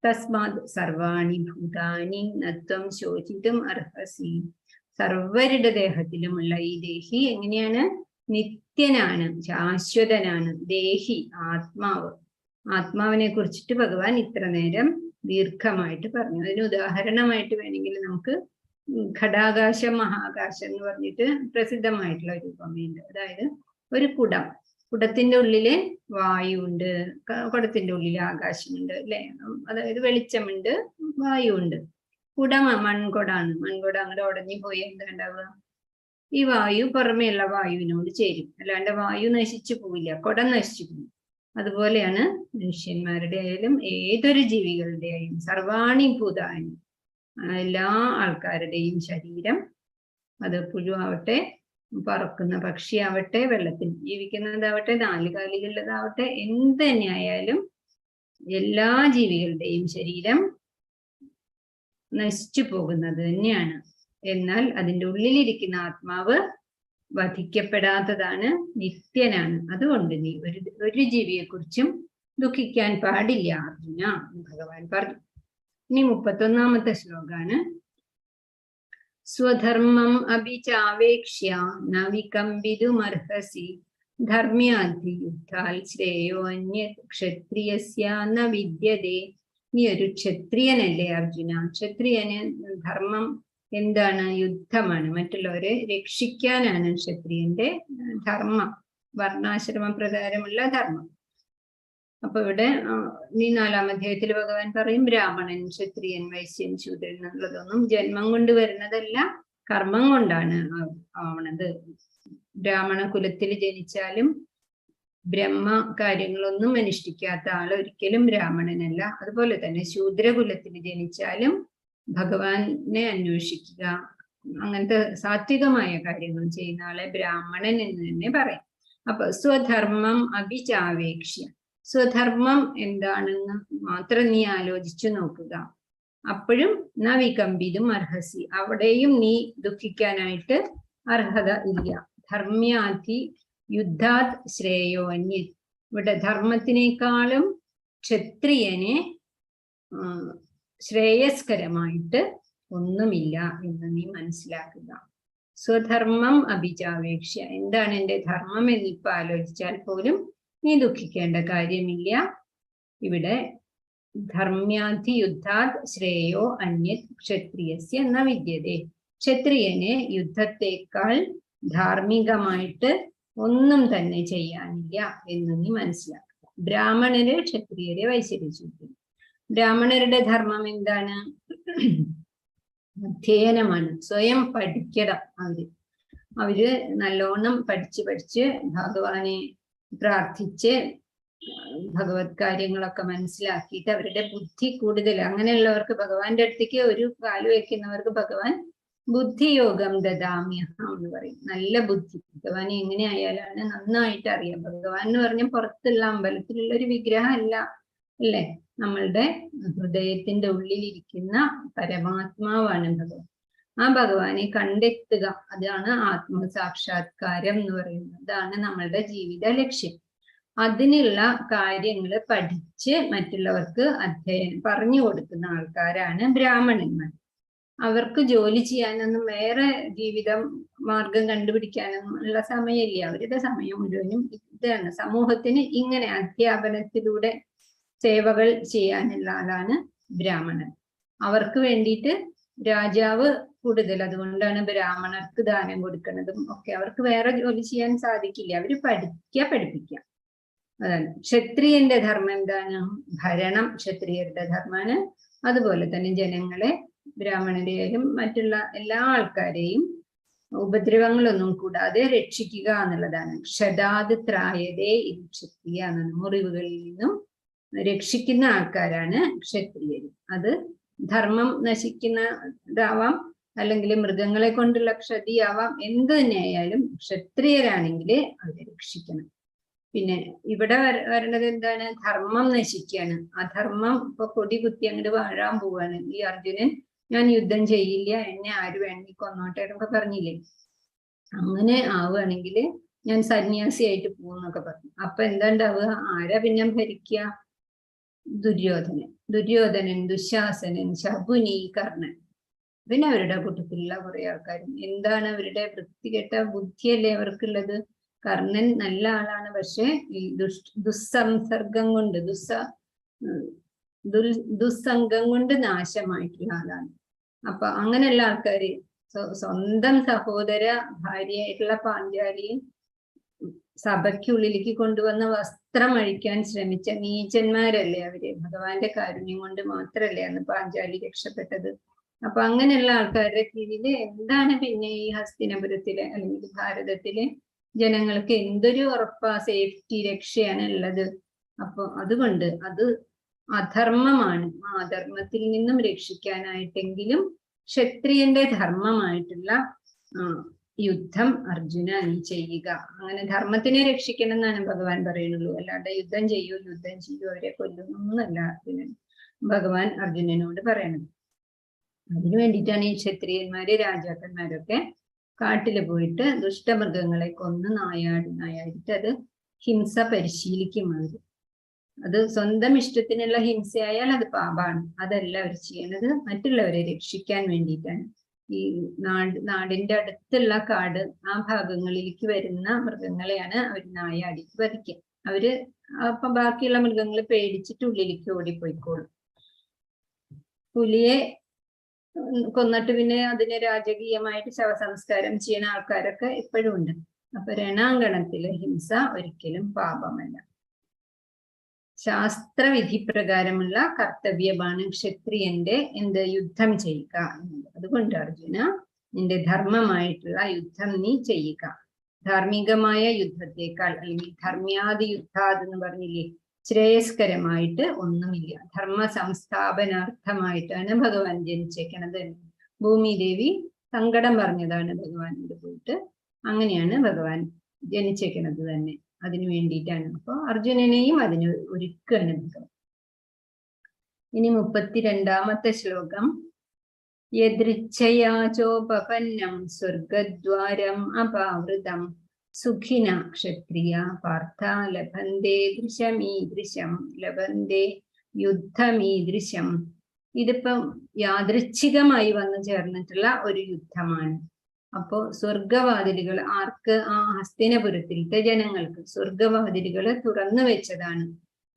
തസ്മാത് സർവാണി ഭൂതാനി നത്വം ശോചിതും അർഹസി. സർവരുടെ ദേഹത്തിലുമുള്ള ഈ ദേഹി എങ്ങനെയാണ്? നിത്യനാണ്, ശാശ്വതനാണ്. ദേഹി ആത്മാവിനെ കുറിച്ചിട്ട് ഭഗവാൻ ഇത്ര നേരം ദീർഘമായിട്ട് പറഞ്ഞു. അതിന് ഉദാഹരണമായിട്ട് വേണമെങ്കിൽ നമുക്ക് ഘടാകാശം മഹാകാശം എന്ന് പറഞ്ഞിട്ട് പ്രസിദ്ധമായിട്ടുള്ള ഒരു ഉപമയുണ്ട്. അതായത് ഒരു കുടത്തിന്റെ ഉള്ളില് വായുണ്ട്, കുടത്തിന്റെ ഉള്ളിൽ ആകാശമുണ്ട് അല്ലെ. അതായത് വെളിച്ചമുണ്ട്, വായുണ്ട്. മൺകുടാണ്. മൺകുട അങ്ങോട്ട് ഉടഞ്ഞു പോയി എന്താ ഉണ്ടാവുക? ഈ വായു പുറമേയുള്ള വായുവിനോട് ചേരും, അല്ലാണ്ട് വായു നശിച്ചു പോവില്ല, കുടം നശിച്ചു പോകും. അതുപോലെയാണ് മനുഷ്യന്മാരുടെ ആയാലും ഏതൊരു ജീവികളുടെ ആയാലും സർവാണി ഭൂതാനി, എല്ലാ ആൾക്കാരുടെയും ശരീരം, അത് പുഴുവാവട്ടെ, പറക്കുന്ന പക്ഷിയാവട്ടെ, വെള്ളത്തിൽ ജീവിക്കുന്നതാവട്ടെ, നാലുകാലികളുള്ളതാവട്ടെ, എന്ത് തന്നെയായാലും എല്ലാ ജീവികളുടെയും ശരീരം നശിച്ചു പോകുന്നത് തന്നെയാണ്. എന്നാൽ അതിൻ്റെ ഉള്ളിലിരിക്കുന്ന ആത്മാവ് വധിക്കപ്പെടാത്തതാണ്, നിത്യനാണ്. അതുകൊണ്ട് നീ ഒരു ജീവിയെ കുറിച്ചും ദുഃഖിക്കാൻ പാടില്ല അർജുന എന്ന് ഭഗവാൻ പറഞ്ഞു. ഇനി 31ാമത്തെ ശ്ലോകാണ്. സ്വധർമ്മം അഭിചാവേക്ഷ്യ ന വികമ്പിതുമർഹസി ധർമ്മ്യാധി യുദ്ധാൽ ശ്രേയോ അന്യത് ക്ഷത്രിയസ്യ ന വിദ്യതേ. നീ ഒരു ക്ഷത്രിയനല്ലേ അർജുന? ക്ഷത്രിയന് ധർമ്മം എന്താണ്? യുദ്ധമാണ്, മറ്റുള്ളവരെ രക്ഷിക്കാനാണ് ക്ഷത്രിയന്റെ ധർമ്മം, വർണ്ണാശ്രമ പ്രകാരമുള്ള ധർമ്മം. അപ്പൊ ഇവിടെ ഈ 4ാം അധ്യായത്തിൽ ഭഗവാൻ പറയും, ബ്രാഹ്മണൻ, ക്ഷത്രിയൻ, വൈശ്യൻ, ശൂദ്രൻ എന്നുള്ളതൊന്നും ജന്മം കൊണ്ട് വരുന്നതല്ല, കർമ്മം കൊണ്ടാണ് ആവണത്. ബ്രാഹ്മണ കുലത്തിൽ ജനിച്ചാലും ബ്രഹ്മ കാര്യങ്ങളൊന്നും അനുഷ്ഠിക്കാത്ത ആൾ ഒരിക്കലും ബ്രാഹ്മണനല്ല. അതുപോലെ തന്നെ ശൂദ്രകുലത്തിൽ ജനിച്ചാലും ഭഗവാനെ അന്വേഷിക്കുക, അങ്ങനത്തെ സാത്വികമായ കാര്യങ്ങൾ ചെയ്യുന്ന ആളെ ബ്രാഹ്മണൻ എന്ന് തന്നെ പറയും. അപ്പൊ സ്വധർമ്മം അഭിചാവേക്ഷ്യ, സ്വധർമ്മം എന്താണെന്ന് മാത്രം നീ ആലോചിച്ചു നോക്കുക. അപ്പോഴും ന വികമ്പിതും അർഹസി, അവിടെയും നീ ദുഃഖിക്കാനായിട്ട് അർഹത ഇല്ല. ധർമ്മ്യാധി യുദ്ധാത് ശ്രേയോ അന്യ, ഇവിടെ ധർമ്മത്തിനേക്കാളും ക്ഷത്രിയനെ ശ്രേയസ്കരമായിട്ട് ഒന്നുമില്ല എന്ന് നീ മനസ്സിലാക്കുക. സ്വധർമ്മം അഭിചാവേക്ഷ, എന്താണ് എന്റെ ധർമ്മം എന്നിപ്പോ ആലോചിച്ചാൽ പോലും നീ ദുഃഖിക്കേണ്ട കാര്യമില്ല. ഇവിടെ ധർമ്മ്യാധി യുദ്ധാത് ശ്രേയോ അന്യത് ക്ഷത്രിയസ്യ ന വിദ്യതേ, ക്ഷത്രിയനെ യുദ്ധത്തെക്കാൾ ധാർമ്മികമായിട്ട് ഒന്നും തന്നെ ചെയ്യാനില്ല എന്ന് നീ മനസ്സിലാക്കുക. ബ്രാഹ്മണര് ക്ഷത്രിയരെ വൈശ്യരിച്ചിരിക്കുന്നു. ബ്രാഹ്മണരുടെ ധർമ്മം എന്താണ്? അധ്യയനമാണ്. സ്വയം പഠിക്കണം. അവര് നല്ലോണം പഠിച്ച് ഭഗവാനെ പ്രാർത്ഥിച്ച് ഭഗവത് കാര്യങ്ങളൊക്കെ മനസ്സിലാക്കിയിട്ട് അവരുടെ ബുദ്ധി കൂടുതൽ, അങ്ങനെയുള്ളവർക്ക് ഭഗവാന്റെ അടുത്തേക്ക് ഒരു കാല് വെക്കുന്നവർക്ക് ഭഗവാൻ ബുദ്ധിയോഗം ദദാമ്യഹം എന്ന് പറയും. നല്ല ബുദ്ധി, ഭഗവാനെ എങ്ങനെ ആയാലാണ് നന്നായിട്ട് അറിയാം. ഭഗവാൻ എന്ന് പറഞ്ഞ പുറത്തുള്ള അമ്പലത്തിലുള്ള ഒരു വിഗ്രഹം അല്ല, അല്ലേ? നമ്മളുടെ ഹൃദയത്തിന്റെ ഉള്ളിലിരിക്കുന്ന പരമാത്മാവാണ് ഭഗവാൻ. ആ ഭഗവാനെ കണ്ടെത്തുക, അതാണ് ആത്മസാക്ഷാത്കാരം എന്ന് പറയുന്നത്. അതാണ് നമ്മളുടെ ജീവിത ലക്ഷ്യം. അതിനുള്ള കാര്യങ്ങൾ പഠിച്ച് മറ്റുള്ളവർക്ക് പറഞ്ഞു കൊടുക്കുന്ന ആൾക്കാരാണ് ബ്രാഹ്മണന്മാർ. അവർക്ക് ജോലി ചെയ്യാനൊന്നും വേറെ ജീവിതം മാർഗം കണ്ടുപിടിക്കാനൊന്നും ഉള്ള സമയമില്ല. അവരുടെ സമയം മുഴുവനും ഇതാണ്. സമൂഹത്തിന് ഇങ്ങനെ അധ്യാപനത്തിലൂടെ സേവകൾ ചെയ്യാനുള്ള ആളാണ് ബ്രാഹ്മണൻ. അവർക്ക് വേണ്ടിയിട്ട് രാജാവ് കൂടുതൽ, അതുകൊണ്ടാണ് ബ്രാഹ്മണർക്ക് ദാനം കൊടുക്കുന്നതും ഒക്കെ. അവർക്ക് വേറെ ജോലി ചെയ്യാൻ സാധിക്കില്ല. അവര് പഠിപ്പിക്കുക. അതാണ് ക്ഷത്രിയന്റെ ധർമ്മം. എന്താണ്? ഭരണം ക്ഷത്രിയരുടെ ധർമ്മമാണ്. അതുപോലെ തന്നെ ജനങ്ങളെ, ബ്രാഹ്മണരെയും മറ്റുള്ള എല്ലാ ആൾക്കാരെയും ഉപദ്രവങ്ങളൊന്നും കൂടാതെ രക്ഷിക്കുക എന്നുള്ളതാണ്. ക്ഷതാത് ത്രായതേ ഇത് ക്ഷത്രിയ എന്നാണ്. മുറിവുകളിൽ നിന്നും രക്ഷിക്കുന്ന ആൾക്കാരാണ് ക്ഷത്രിയർ. അത് ധർമ്മം നശിക്കുന്നതാവാം, അല്ലെങ്കിൽ മൃഗങ്ങളെ കൊണ്ടുള്ള ക്ഷതിയാവാം, എന്ത് തന്നെയായാലും ക്ഷത്രിയരാണെങ്കിൽ അവരെ രക്ഷിക്കണം. പിന്നെ ഇവിടെ വരണത് എന്താണ്? ധർമ്മം നശിക്കുകയാണ്. അധർമ്മം ഇപ്പൊ കൊടി കുത്തി അങ്ങോട്ട് വാഴാൻ പോവാണ്. ഈ അർജുനൻ ഞാൻ യുദ്ധം ചെയ്യില്ല, എന്നെ ആര് വേണമെങ്കിൽ കൊന്നോട്ടെ എന്നൊക്കെ പറഞ്ഞില്ലേ? അങ്ങനെ ആവുകയാണെങ്കിൽ ഞാൻ സന്യാസിയായിട്ട് പോകുന്നൊക്കെ പറഞ്ഞു. അപ്പൊ എന്താ ഉണ്ടാവുക? ആരാ പിന്നെ ഭരിക്കുക? ദുര്യോധനൻ, ദുശാസനൻ, ശകുനി, കർണൻ. പിന്നെ അവരുടെ കൂട്ടത്തിലുള്ള കുറെ ആൾക്കാരും. എന്താണ് അവരുടെ വൃത്തികെട്ട ബുദ്ധിയല്ലേ അവർക്കുള്ളത്? കർണൻ നല്ല ആളാണ്, പക്ഷെ ഈ ദുസ്സംസർഗം കൊണ്ട് ദുസ്സംഗം കൊണ്ട് നാശമായിട്ടുള്ള ആളാണ്. അപ്പൊ അങ്ങനെയുള്ള ആൾക്കാര് സ്വന്തം സഹോദര ഭാര്യയായിട്ടുള്ള പാഞ്ചാലിയെ സഭയ്ക്കുള്ളിലേക്ക് കൊണ്ടുവന്ന് വസ്ത്രം അഴിക്കാൻ ശ്രമിച്ച നീചന്മാരല്ലേ അവര്? ഭഗവാന്റെ കാരുണ്യം കൊണ്ട് മാത്രല്ലേ അന്ന് പാഞ്ചാലി രക്ഷപ്പെട്ടത്. അപ്പൊ അങ്ങനെയുള്ള ആൾക്കാരുടെ കീഴില് എന്താണ് പിന്നെ ഈ ഹസ്തിനപുരത്തിലെ അല്ലെങ്കിൽ ഭാരതത്തിലെ ജനങ്ങൾക്ക് എന്തൊരു ഉറപ്പാ, സേഫ്റ്റി, രക്ഷയാണ് ഉള്ളത്? അപ്പൊ അതുകൊണ്ട് അത് അധർമ്മമാണ്. ആ അധർമ്മത്തിൽ നിന്നും രക്ഷിക്കാനായിട്ടെങ്കിലും ക്ഷത്രിയന്റെ ധർമ്മമായിട്ടുള്ള യുദ്ധം അർജുന നീ ചെയ്യുക. അങ്ങനെ ധർമ്മത്തിനെ രക്ഷിക്കണം എന്നാണ് ഭഗവാൻ പറയുന്നുള്ളൂ. അല്ലാതെ യുദ്ധം ചെയ്യൂ അവരെ കൊല്ലുന്നൊന്നല്ല ഭഗവാൻ അർജുനനോട് പറയണത്. അതിനു വേണ്ടിയിട്ടാണ് ഈ ക്ഷത്രിയന്മാര്, രാജാക്കന്മാരൊക്കെ കാട്ടില് പോയിട്ട് ദുഷ്ടമൃഗങ്ങളെ കൊന്ന് നായാടിട്ട് അത് ഹിംസ പരിശീലിക്കും. അത് സ്വന്തം ഇഷ്ടത്തിനുള്ള ഹിംസയായാൽ അത് പാപാണ്. അതല്ല അവർ ചെയ്യണത്, മറ്റുള്ളവരെ രക്ഷിക്കാൻ വേണ്ടിയിട്ടാണ്. ഈ നാടിന്റെ അടുത്തുള്ള കാട്, ആ ഭാഗങ്ങളിലേക്ക് വരുന്ന മൃഗങ്ങളെയാണ് അവർ നായാടിക്ക് വധിക്കുക. അവര് അപ്പൊ ബാക്കിയുള്ള മൃഗങ്ങൾ പേടിച്ചിട്ട് ഉള്ളിലേക്ക് ഓടിപ്പോയിക്കോളും. പുലിയെ കൊന്നിട്ട് പിന്നെ അതിനെ രാജകീയമായിട്ട് ശവസംസ്കാരം ചെയ്യുന്ന ആൾക്കാരൊക്കെ ഇപ്പോഴും ഉണ്ട്. അപ്പൊ രണാങ്കണത്തിലെ ഹിംസ ഒരിക്കലും പാപമല്ല. ശാസ്ത്രവിധി പ്രകാരമുള്ള കർത്തവ്യമാണ് ക്ഷത്രിയന്റെ യുദ്ധം ചെയ്യുക എന്നത്. അതുകൊണ്ട് അർജുന, നിന്റെ ധർമ്മമായിട്ടുള്ള യുദ്ധം നീ ചെയ്യുക. ധാർമ്മികമായ യുദ്ധത്തെക്കാൾ അല്ലെങ്കിൽ ധർമ്മ്യാദി യുദ്ധാദ് എന്ന് പറഞ്ഞില്ലേ, ശ്രേയസ്കരമായിട്ട് ഒന്നുമില്ല. ധർമ്മ സംസ്ഥാപനാർത്ഥമായിട്ടാണ് ഭഗവാൻ ജനിച്ചേക്കണത്. ഭൂമിദേവി സങ്കടം പറഞ്ഞതാണ് ഭഗവാനോട് പോയിട്ട്. അങ്ങനെയാണ് ഭഗവാൻ ജനിച്ചേക്കണത് തന്നെ, അതിനു വേണ്ടിയിട്ടാണ്. അപ്പൊ അർജുനനെയും അതിന് ഒരുക്കുകയാണ് ഭഗവാൻ. ഇനി 32ാമത്തെ ശ്ലോകം. യദൃച്ഛയാ ചോപപന്നം സ്വർഗദ്വാരം അപാവൃതം സുഖിന ക്ഷത്രിയ പാർത്ഥ ലഭന്തേ ദൃശമീദൃശം ലഭന്തേ യുദ്ധമീദൃശം. ഇതിപ്പം യാദൃച്ഛികമായി വന്നു ചേർന്നിട്ടുള്ള ഒരു യുദ്ധമാണ്. അപ്പോ സ്വർഗവാതിലുകൾ ആർക്ക്? ആ ഹസ്തിനപുരത്തിലത്തെ ജനങ്ങൾക്ക് സ്വർഗവാതിലുകൾ തുറന്നു വെച്ചതാണ്.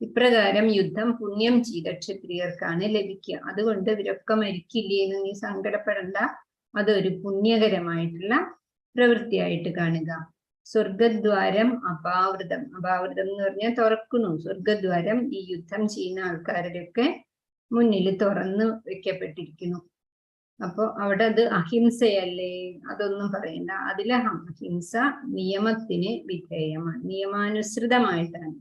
ഇപ്രകാരം യുദ്ധം പുണ്യം ചെയ്ത ക്ഷത്രിയർക്കാണ് ലഭിക്കുക. അതുകൊണ്ട് ഇവരൊക്കെ മരിക്കില്ലേ എന്ന് നീ സങ്കടപ്പെടണ്ട, അതൊരു പുണ്യകരമായിട്ടുള്ള പ്രവൃത്തിയായിട്ട് കാണുക. സ്വർഗദ്വാരം അപാവൃതം. അപാവൃതം എന്ന് പറഞ്ഞാൽ തുറക്കുന്നു. സ്വർഗദ്വാരം ഈ യുദ്ധം ചെയ്യുന്ന ആൾക്കാരുടെയൊക്കെ മുന്നിൽ തുറന്നു വെക്കപ്പെട്ടിരിക്കുന്നു. അപ്പൊ അവിടെ അത് അഹിംസയല്ലേ? അതൊന്നും പറയണ്ട. അതിലെ അഹിംസ നിയമത്തിന് വിധേയമാണ്, നിയമാനുസൃതമായിട്ടാണ്.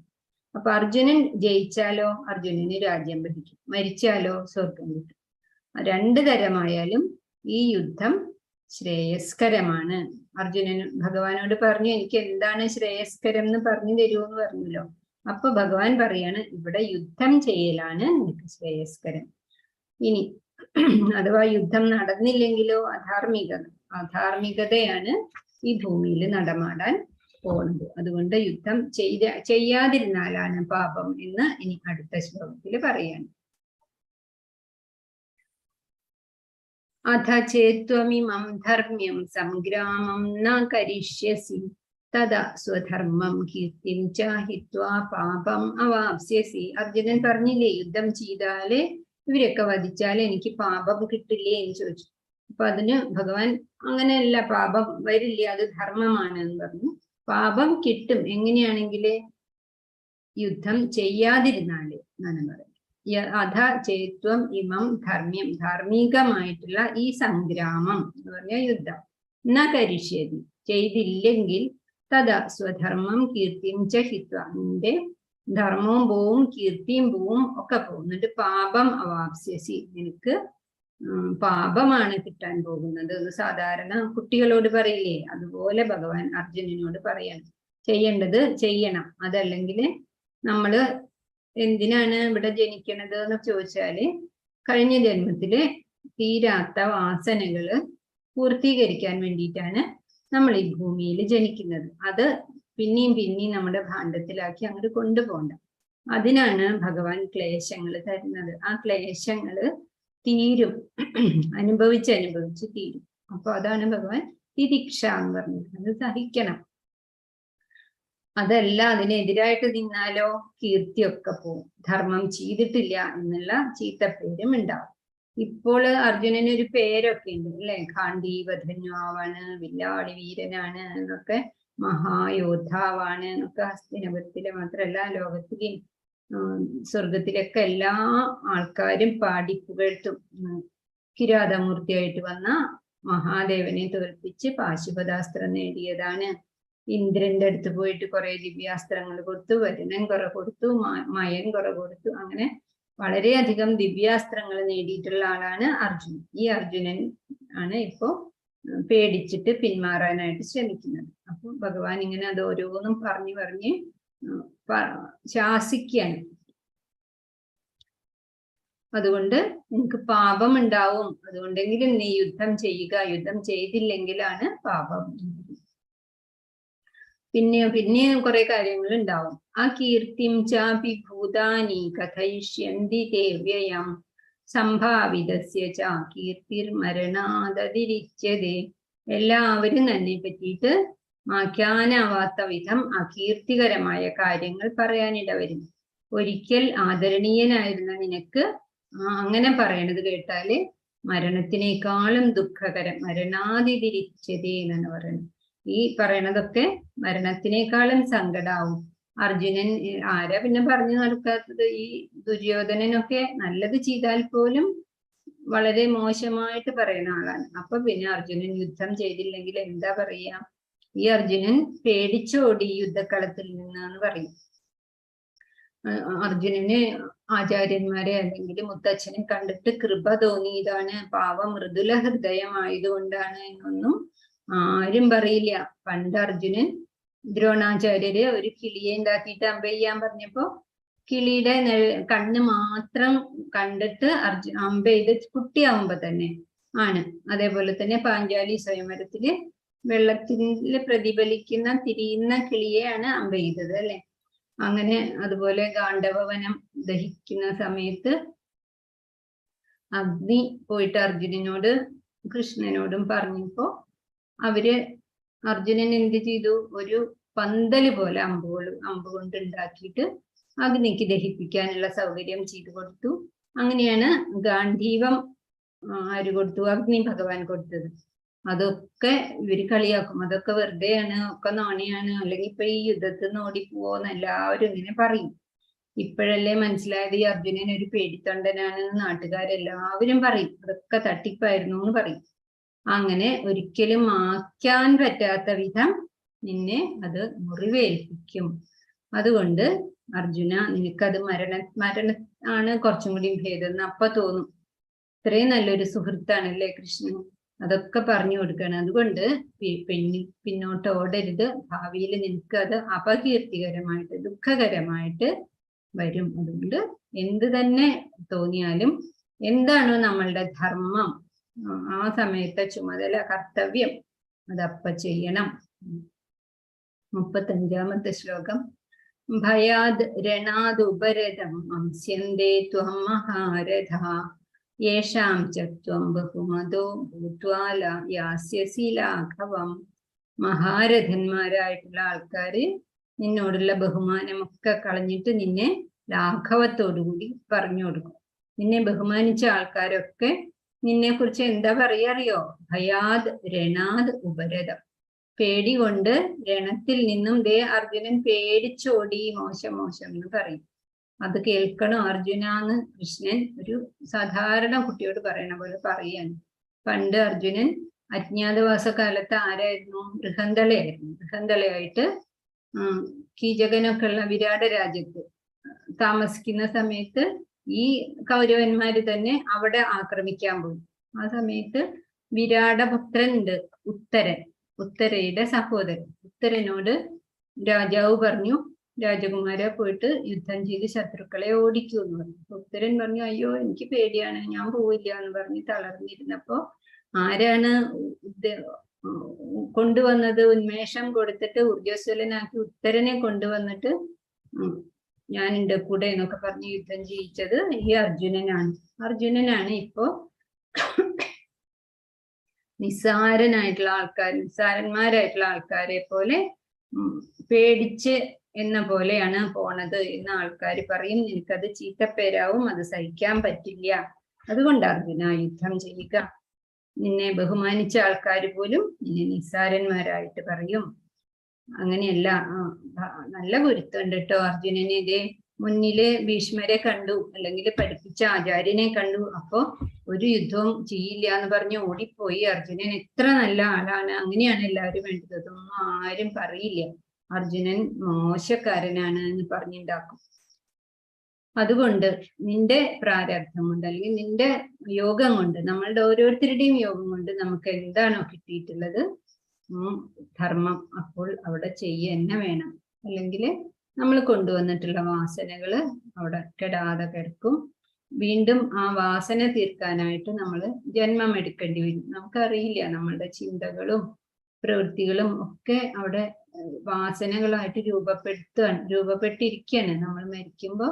അപ്പൊ അർജുനൻ ജയിച്ചാലോ അർജുനന് രാജ്യം ഭരിക്കും, മരിച്ചാലോ സ്വർഗം കിട്ടും. 2 തരമായാലും ഈ യുദ്ധം ശ്രേയസ്കരമാണ്. അർജുനൻ ഭഗവാനോട് പറഞ്ഞു, എനിക്ക് എന്താണ് ശ്രേയസ്കരം എന്ന് പറഞ്ഞു തരുമെന്ന് പറഞ്ഞല്ലോ. അപ്പൊ ഭഗവാൻ പറയാണ്, ഇവിടെ യുദ്ധം ചെയ്യലാണ് നിനക്ക് ശ്രേയസ്കരം. ഇനി അഥവാ യുദ്ധം നടന്നില്ലെങ്കിലോ അധാർമികതയാണ് ഈ ഭൂമിയിൽ നടമാടാൻ പോകുന്നത്. അതുകൊണ്ട് യുദ്ധം ചെയ്യാതിരുന്നാലാണ് പാപം എന്ന് ഇനി അടുത്ത ശ്ലോകത്തിൽ പറയാണ്. അഥ ചേത്വമിമം ധർമ്മ്യം സംഗ്രാമം ന കരിഷ്യസി തദാ സ്വധർമ്മം കീർത്തിം ച ഹിത്വാ പാപം അവാപ്സ്യസി. അർജുനൻ പറഞ്ഞില്ലേ, യുദ്ധം ചെയ്താലേ ഇവരൊക്കെ വധിച്ചാൽ എനിക്ക് പാപം കിട്ടില്ലേ എന്ന് ചോദിച്ചു. അപ്പൊ അതിന് ഭഗവാൻ അങ്ങനെയല്ല, പാപം വരില്ല, അത് ധർമ്മമാണ് എന്ന് പറഞ്ഞു. പാപം കിട്ടും എങ്ങനെയാണെങ്കില് യുദ്ധം ചെയ്യാതിരുന്നാല് എന്നാണ് പറയുന്നത്. അധ ചേത്വം ഇമം ധർമ്മ്യം, ധാർമ്മികമായിട്ടുള്ള ഈ സംഗ്രാമം എന്ന് പറഞ്ഞ യുദ്ധം ന കരിഷ്യതി, ചെയ്തില്ലെങ്കിൽ തഥാ സ്വധർമ്മം കീർത്തിം ച ഹിത്വ, നിന്റെ ധർമ്മവും പോവും കീർത്തിയും പോവും ഒക്കെ പോവും. എന്നിട്ട് പാപം അവാപ്സ്യസി, നിനക്ക് പാപമാണ് കിട്ടാൻ പോകുന്നത് എന്ന് സാധാരണ കുട്ടികളോട് പറയില്ലേ, അതുപോലെ ഭഗവാൻ അർജുനനോട് പറയണം. ചെയ്യേണ്ടത് ചെയ്യണം. അതല്ലെങ്കിൽ നമ്മള് എന്തിനാണ് ഇവിടെ ജനിക്കണത് എന്ന് ചോദിച്ചാല് കഴിഞ്ഞ ജന്മത്തില് തീരാത്ത വാസനകള് പൂർത്തീകരിക്കാൻ വേണ്ടിയിട്ടാണ് നമ്മൾ ഈ ഭൂമിയിൽ ജനിക്കുന്നത്. അത് പിന്നെയും നമ്മുടെ ഭാണ്ഡത്തിലാക്കി അങ്ങോട്ട് കൊണ്ടുപോകണ്ട. അതിനാണ് ഭഗവാൻ ക്ലേശങ്ങൾ തരുന്നത്. ആ ക്ലേശങ്ങള് തീരും, അനുഭവിച്ച് തീരും. അപ്പൊ അതാണ് ഭഗവാൻ തിരിക്ഷ എന്ന് പറഞ്ഞത്. അത് സഹിക്കണം. അതല്ല അതിനെതിരായിട്ട് നിന്നാലോ കീർത്തിയൊക്കെ പോവും, ധർമ്മം ചെയ്തിട്ടില്ല എന്നുള്ള ചീത്തപ്പേരും ഉണ്ടാവും. ഇപ്പോൾ അർജുനന് ഒരു പേരൊക്കെ ഉണ്ട് അല്ലെ, ഖാണ്ഡീവധന്വാവാണ്, വില്ലാളി വീരനാണ് എന്നൊക്കെ, മഹായോദ്ധാവാണ് എന്നൊക്കെ. ഹസ്തിനപുരത്തിലെ മാത്രമല്ല ലോകത്തിലെയും സ്വർഗത്തിലൊക്കെ എല്ലാ ആൾക്കാരും പാടി പുകഴ്ത്തും. കിരാതമൂർത്തിയായിട്ട് വന്ന മഹാദേവനെ തോൽപ്പിച്ച് പാശുപതാസ്ത്രം നേടിയതാണ്. ഇന്ദ്രന്റെ അടുത്ത് പോയിട്ട് കുറെ ദിവ്യാസ്ത്രങ്ങൾ കൊടുത്തു, വരുണൻ കുറെ കൊടുത്തു, മയൻ കുറെ കൊടുത്തു. അങ്ങനെ വളരെയധികം ദിവ്യാസ്ത്രങ്ങൾ നേടിയിട്ടുള്ള ആളാണ് അർജുനൻ. ഈ അർജുനൻ ആണ് ഇപ്പോ പേടിച്ചിട്ട് പിന്മാറാനായിട്ട് ശ്രമിക്കുന്നത്. അപ്പൊ ഭഗവാൻ ഇങ്ങനെ അത് ഓരോന്നും പറഞ്ഞ് ശാസിക്കുകയാണ്. അതുകൊണ്ട് നിനക്ക് പാപം ഉണ്ടാവും, അതുകൊണ്ടെങ്കിലും നീ യുദ്ധം ചെയ്യുക, യുദ്ധം ചെയ്തില്ലെങ്കിലാണ് പാപം. പിന്നെ കുറെ കാര്യങ്ങൾ ഉണ്ടാവും. ആ കീർത്തിം ചാപി ഭൂതാനി കഥയിഷ്യന്തി തേ വ്യയം സംഭാവിതസ്യ ച കീർത്തിർ മരണാദതിരിച്യതേ. എല്ലാവരും തന്നെ പറ്റിയിട്ട് മായ്ക്കാനാവാത്ത വിധം അകീർത്തികരമായ കാര്യങ്ങൾ പറയാനിട വരും. ഒരിക്കൽ ആദരണീയനായിരുന്ന നിനക്ക് അങ്ങനെ പറയണത് കേട്ടാല് മരണത്തിനേക്കാളും ദുഃഖകരം, മരണാതിരിച്യതേ എന്നാണ് പറയുന്നത്. ഈ പറയണതൊക്കെ മരണത്തിനേക്കാളും സങ്കടാവും. അർജുനൻ ആരാ പിന്നെ പറഞ്ഞു നടക്കാത്തത്? ഈ ദുര്യോധനനൊക്കെ നല്ലത് ചെയ്താൽ പോലും വളരെ മോശമായിട്ട് പറയുന്ന ആളാണ്. അപ്പൊ പിന്നെ അർജുനൻ യുദ്ധം ചെയ്തില്ലെങ്കിൽ എന്താ പറയാ? ഈ അർജുനൻ പേടിച്ചോടി യുദ്ധക്കളത്തിൽ നിന്നാന്ന് പറയും. അർജുനന് ആചാര്യന്മാരെ അല്ലെങ്കിൽ മുത്തച്ഛനെ കണ്ടിട്ട് കൃപ തോന്നിയതാണ്, പാവം മൃദുല ഹൃദയമായതുകൊണ്ടാണ് എന്നൊന്നും ആരും പറയില്ല. പണ്ട് അർജുനൻ ദ്രോണാചാര്യര് ഒരു കിളിയെ ഉണ്ടാക്കിയിട്ട് അമ്പ ചെയ്യാൻ പറഞ്ഞപ്പോ കിളിയുടെ കണ്ണ് മാത്രം കണ്ടിട്ട് അമ്പ ചെയ്ത് കുട്ടിയാവുമ്പോ തന്നെ ആണ്. അതേപോലെ തന്നെ പാഞ്ചാലി സ്വയംവരത്തില് വെള്ളത്തിൽ പ്രതിഫലിക്കുന്ന തിരിയുന്ന കിളിയെയാണ് അമ്പ ചെയ്തത് അല്ലെ. അങ്ങനെ അതുപോലെ ഗാണ്ഡവവനം ദഹിക്കുന്ന സമയത്ത് അഗ്നി പോയിട്ട് അർജുനനോട് കൃഷ്ണനോടും പറഞ്ഞപ്പോ അർജുനൻ എന്ത് ചെയ്തു, ഒരു പന്തല് പോലെ അമ്പ് കൊണ്ട് ഉണ്ടാക്കിയിട്ട് അഗ്നിക്ക് ദഹിപ്പിക്കാനുള്ള സൗകര്യം ചെയ്തു കൊടുത്തു. അങ്ങനെയാണ് ഗാന്ധീവം ആര് കൊടുത്തു, അഗ്നി ഭഗവാൻ കൊടുത്തത്. അതൊക്കെ ഇവര് കളിയാക്കും, അതൊക്കെ വെറുതെയാണ്, ഒക്കെ നോണിയാണ്, അല്ലെങ്കിൽ ഇപ്പൊ ഈ യുദ്ധത്തിൽ നിന്ന് ഓടിപ്പോന്ന് എല്ലാവരും ഇങ്ങനെ പറയും. ഇപ്പോഴല്ലേ മനസ്സിലായത് ഈ അർജുനൻ ഒരു പേടിത്തൊണ്ടനാണെന്ന് നാട്ടുകാരെല്ലാവരും പറയും. അതൊക്കെ തട്ടിപ്പായിരുന്നു എന്ന് പറയും. അങ്ങനെ ഒരിക്കലും മാറ്റാൻ പറ്റാത്ത വിധം നിന്നെ അത് മുറിവേൽപ്പിക്കും. അതുകൊണ്ട് അർജുന, നിനക്കത് മരണ ആണ് കുറച്ചും കൂടി ഭേദം അപ്പൊ തോന്നും. ഇത്രയും നല്ലൊരു സുഹൃത്താണല്ലേ കൃഷ്ണൻ, അതൊക്കെ പറഞ്ഞു കൊടുക്കണം. അതുകൊണ്ട് പിന്നോട്ട് ഓടരുത്. ഭാവിയിൽ നിനക്ക് അത് അപകീർത്തികരമായിട്ട് ദുഃഖകരമായിട്ട് വരും. അതുകൊണ്ട് എന്ത് തന്നെ തോന്നിയാലും എന്താണോ നമ്മളുടെ ധർമ്മം, ആ സമയത്തെ ചുമതല കർത്തവ്യം അതപ്പ ചെയ്യണം. 35ാമത്തെ ശ്ലോകം. ഭയാദ് രണാദ് ഉപരതം അംസ്യന്തേ ത്വം മഹാരഥ യേഷാം ചത്വം ബഹുമതോ ഭൂത്വാല യാസ്യസി ലാഘവം. മഹാരഥന്മാരായിട്ടുള്ള ആൾക്കാര് നിന്നോടുള്ള ബഹുമാനമൊക്കെ കളഞ്ഞിട്ട് നിന്നെ ലാഘവത്തോടുകൂടി പറഞ്ഞു കൊടുക്കും. നിന്നെ ബഹുമാനിച്ച ആൾക്കാരൊക്കെ നിന്നെ കുറിച്ച് എന്താ പറയാറിയോ? ഭയാദ് രണാദ് ഉപരതം. പേടി കൊണ്ട് രണത്തിൽ നിന്നും അർജുനൻ പേടിച്ചോടി, മോശം മോശം എന്ന് പറയും. അത് കേൾക്കണോ അർജുനാന്ന് കൃഷ്ണൻ ഒരു സാധാരണ കുട്ടിയോട് പറയണ പോലെ പറയാണ്. പണ്ട് അർജുനൻ അജ്ഞാതവാസ കാലത്ത് ആരായിരുന്നു? ബൃഹന്തളയായിരുന്നു. ബൃഹന്തളയായിട്ട് കീചകനൊക്കെ ഉള്ള വിരാട രാജ്യത്ത് താമസിക്കുന്ന സമയത്ത് ഈ കൗരവന്മാര് തന്നെ അവിടെ ആക്രമിക്കാൻ പോയി. ആ സമയത്ത് വിരാടപുത്രൻ ഉണ്ട്, ഉത്തരയുടെ സഹോദരൻ. ഉത്തരനോട് രാജാവ് പറഞ്ഞു, രാജകുമാര പോയിട്ട് യുദ്ധം ചെയ്ത് ശത്രുക്കളെ ഓടിക്കൂ എന്ന് പറഞ്ഞു. ഉത്തരൻ പറഞ്ഞു, അയ്യോ എനിക്ക് പേടിയാണ്, ഞാൻ പോവില്ല എന്ന് പറഞ്ഞ് തളർന്നിരുന്നപ്പോ ആരാണ് കൊണ്ടുവന്നത്? ഉന്മേഷം കൊടുത്തിട്ട് ഊർജ്ജസ്വലനാക്കി ഉത്തരനെ കൊണ്ടുവന്നിട്ട് ഞാൻ എൻ്റെ കൂടെ എന്നൊക്കെ പറഞ്ഞ് യുദ്ധം ചെയ്യിച്ചത് ഈ അർജുനനാണ് ഇപ്പോ നിസ്സാരന്മാരായിട്ടുള്ള ആൾക്കാരെ പോലെ പേടിച്ച് എന്ന പോലെയാണ് പോണത് എന്ന് ആൾക്കാർ പറയും. നിനക്കത് ചീത്തപ്പേരാവും, അത് സഹിക്കാൻ പറ്റില്ല. അതുകൊണ്ട് അർജുന യുദ്ധം ചെയ്യുക. നിന്നെ ബഹുമാനിച്ച ആൾക്കാർ പോലും നിന്നെ നിസ്സാരന്മാരായിട്ട് പറയും. അങ്ങനെയല്ല, നല്ല ഗുരുത്തുണ്ട് കേട്ടോ അർജുനന്. മുന്നില് ഭീഷ്മരെ കണ്ടു, അല്ലെങ്കിൽ പഠിപ്പിച്ച ആചാര്യനെ കണ്ടു. അപ്പോ ഒരു യുദ്ധവും ചെയ്യില്ല എന്ന് പറഞ്ഞ് ഓടിപ്പോയി. അർജുനൻ എത്ര നല്ല ആളാണ്, അങ്ങനെയാണ് എല്ലാവരും വേണ്ടത്. അതൊന്നും ആരും പറയില്ല. അർജുനൻ മോശക്കാരനാണ് എന്ന് പറഞ്ഞുണ്ടാക്കും. അതുകൊണ്ട് നിന്റെ പ്രാരബ്ധം കൊണ്ട്, അല്ലെങ്കിൽ നിന്റെ യോഗം കൊണ്ട്, നമ്മളുടെ ഓരോരുത്തരുടെയും യോഗം കൊണ്ട് നമുക്ക് എന്താണോ കിട്ടിയിട്ടുള്ളത് ധർമ്മം, അപ്പോൾ അവിടെ തന്നെ വേണം. അല്ലെങ്കിൽ നമ്മൾ കൊണ്ടുവന്നിട്ടുള്ള വാസനകള് അവിടെ കെടാതെ കിടക്കും. വീണ്ടും ആ വാസന തീർക്കാനായിട്ട് നമ്മൾ ജന്മം എടുക്കേണ്ടി വരും. നമുക്കറിയില്ല, നമ്മളുടെ ചിന്തകളും പ്രവൃത്തികളും ഒക്കെ അവിടെ വാസനകളായിട്ട് രൂപപ്പെട്ടിരിക്കുകയാണ്. നമ്മൾ മരിക്കുമ്പോൾ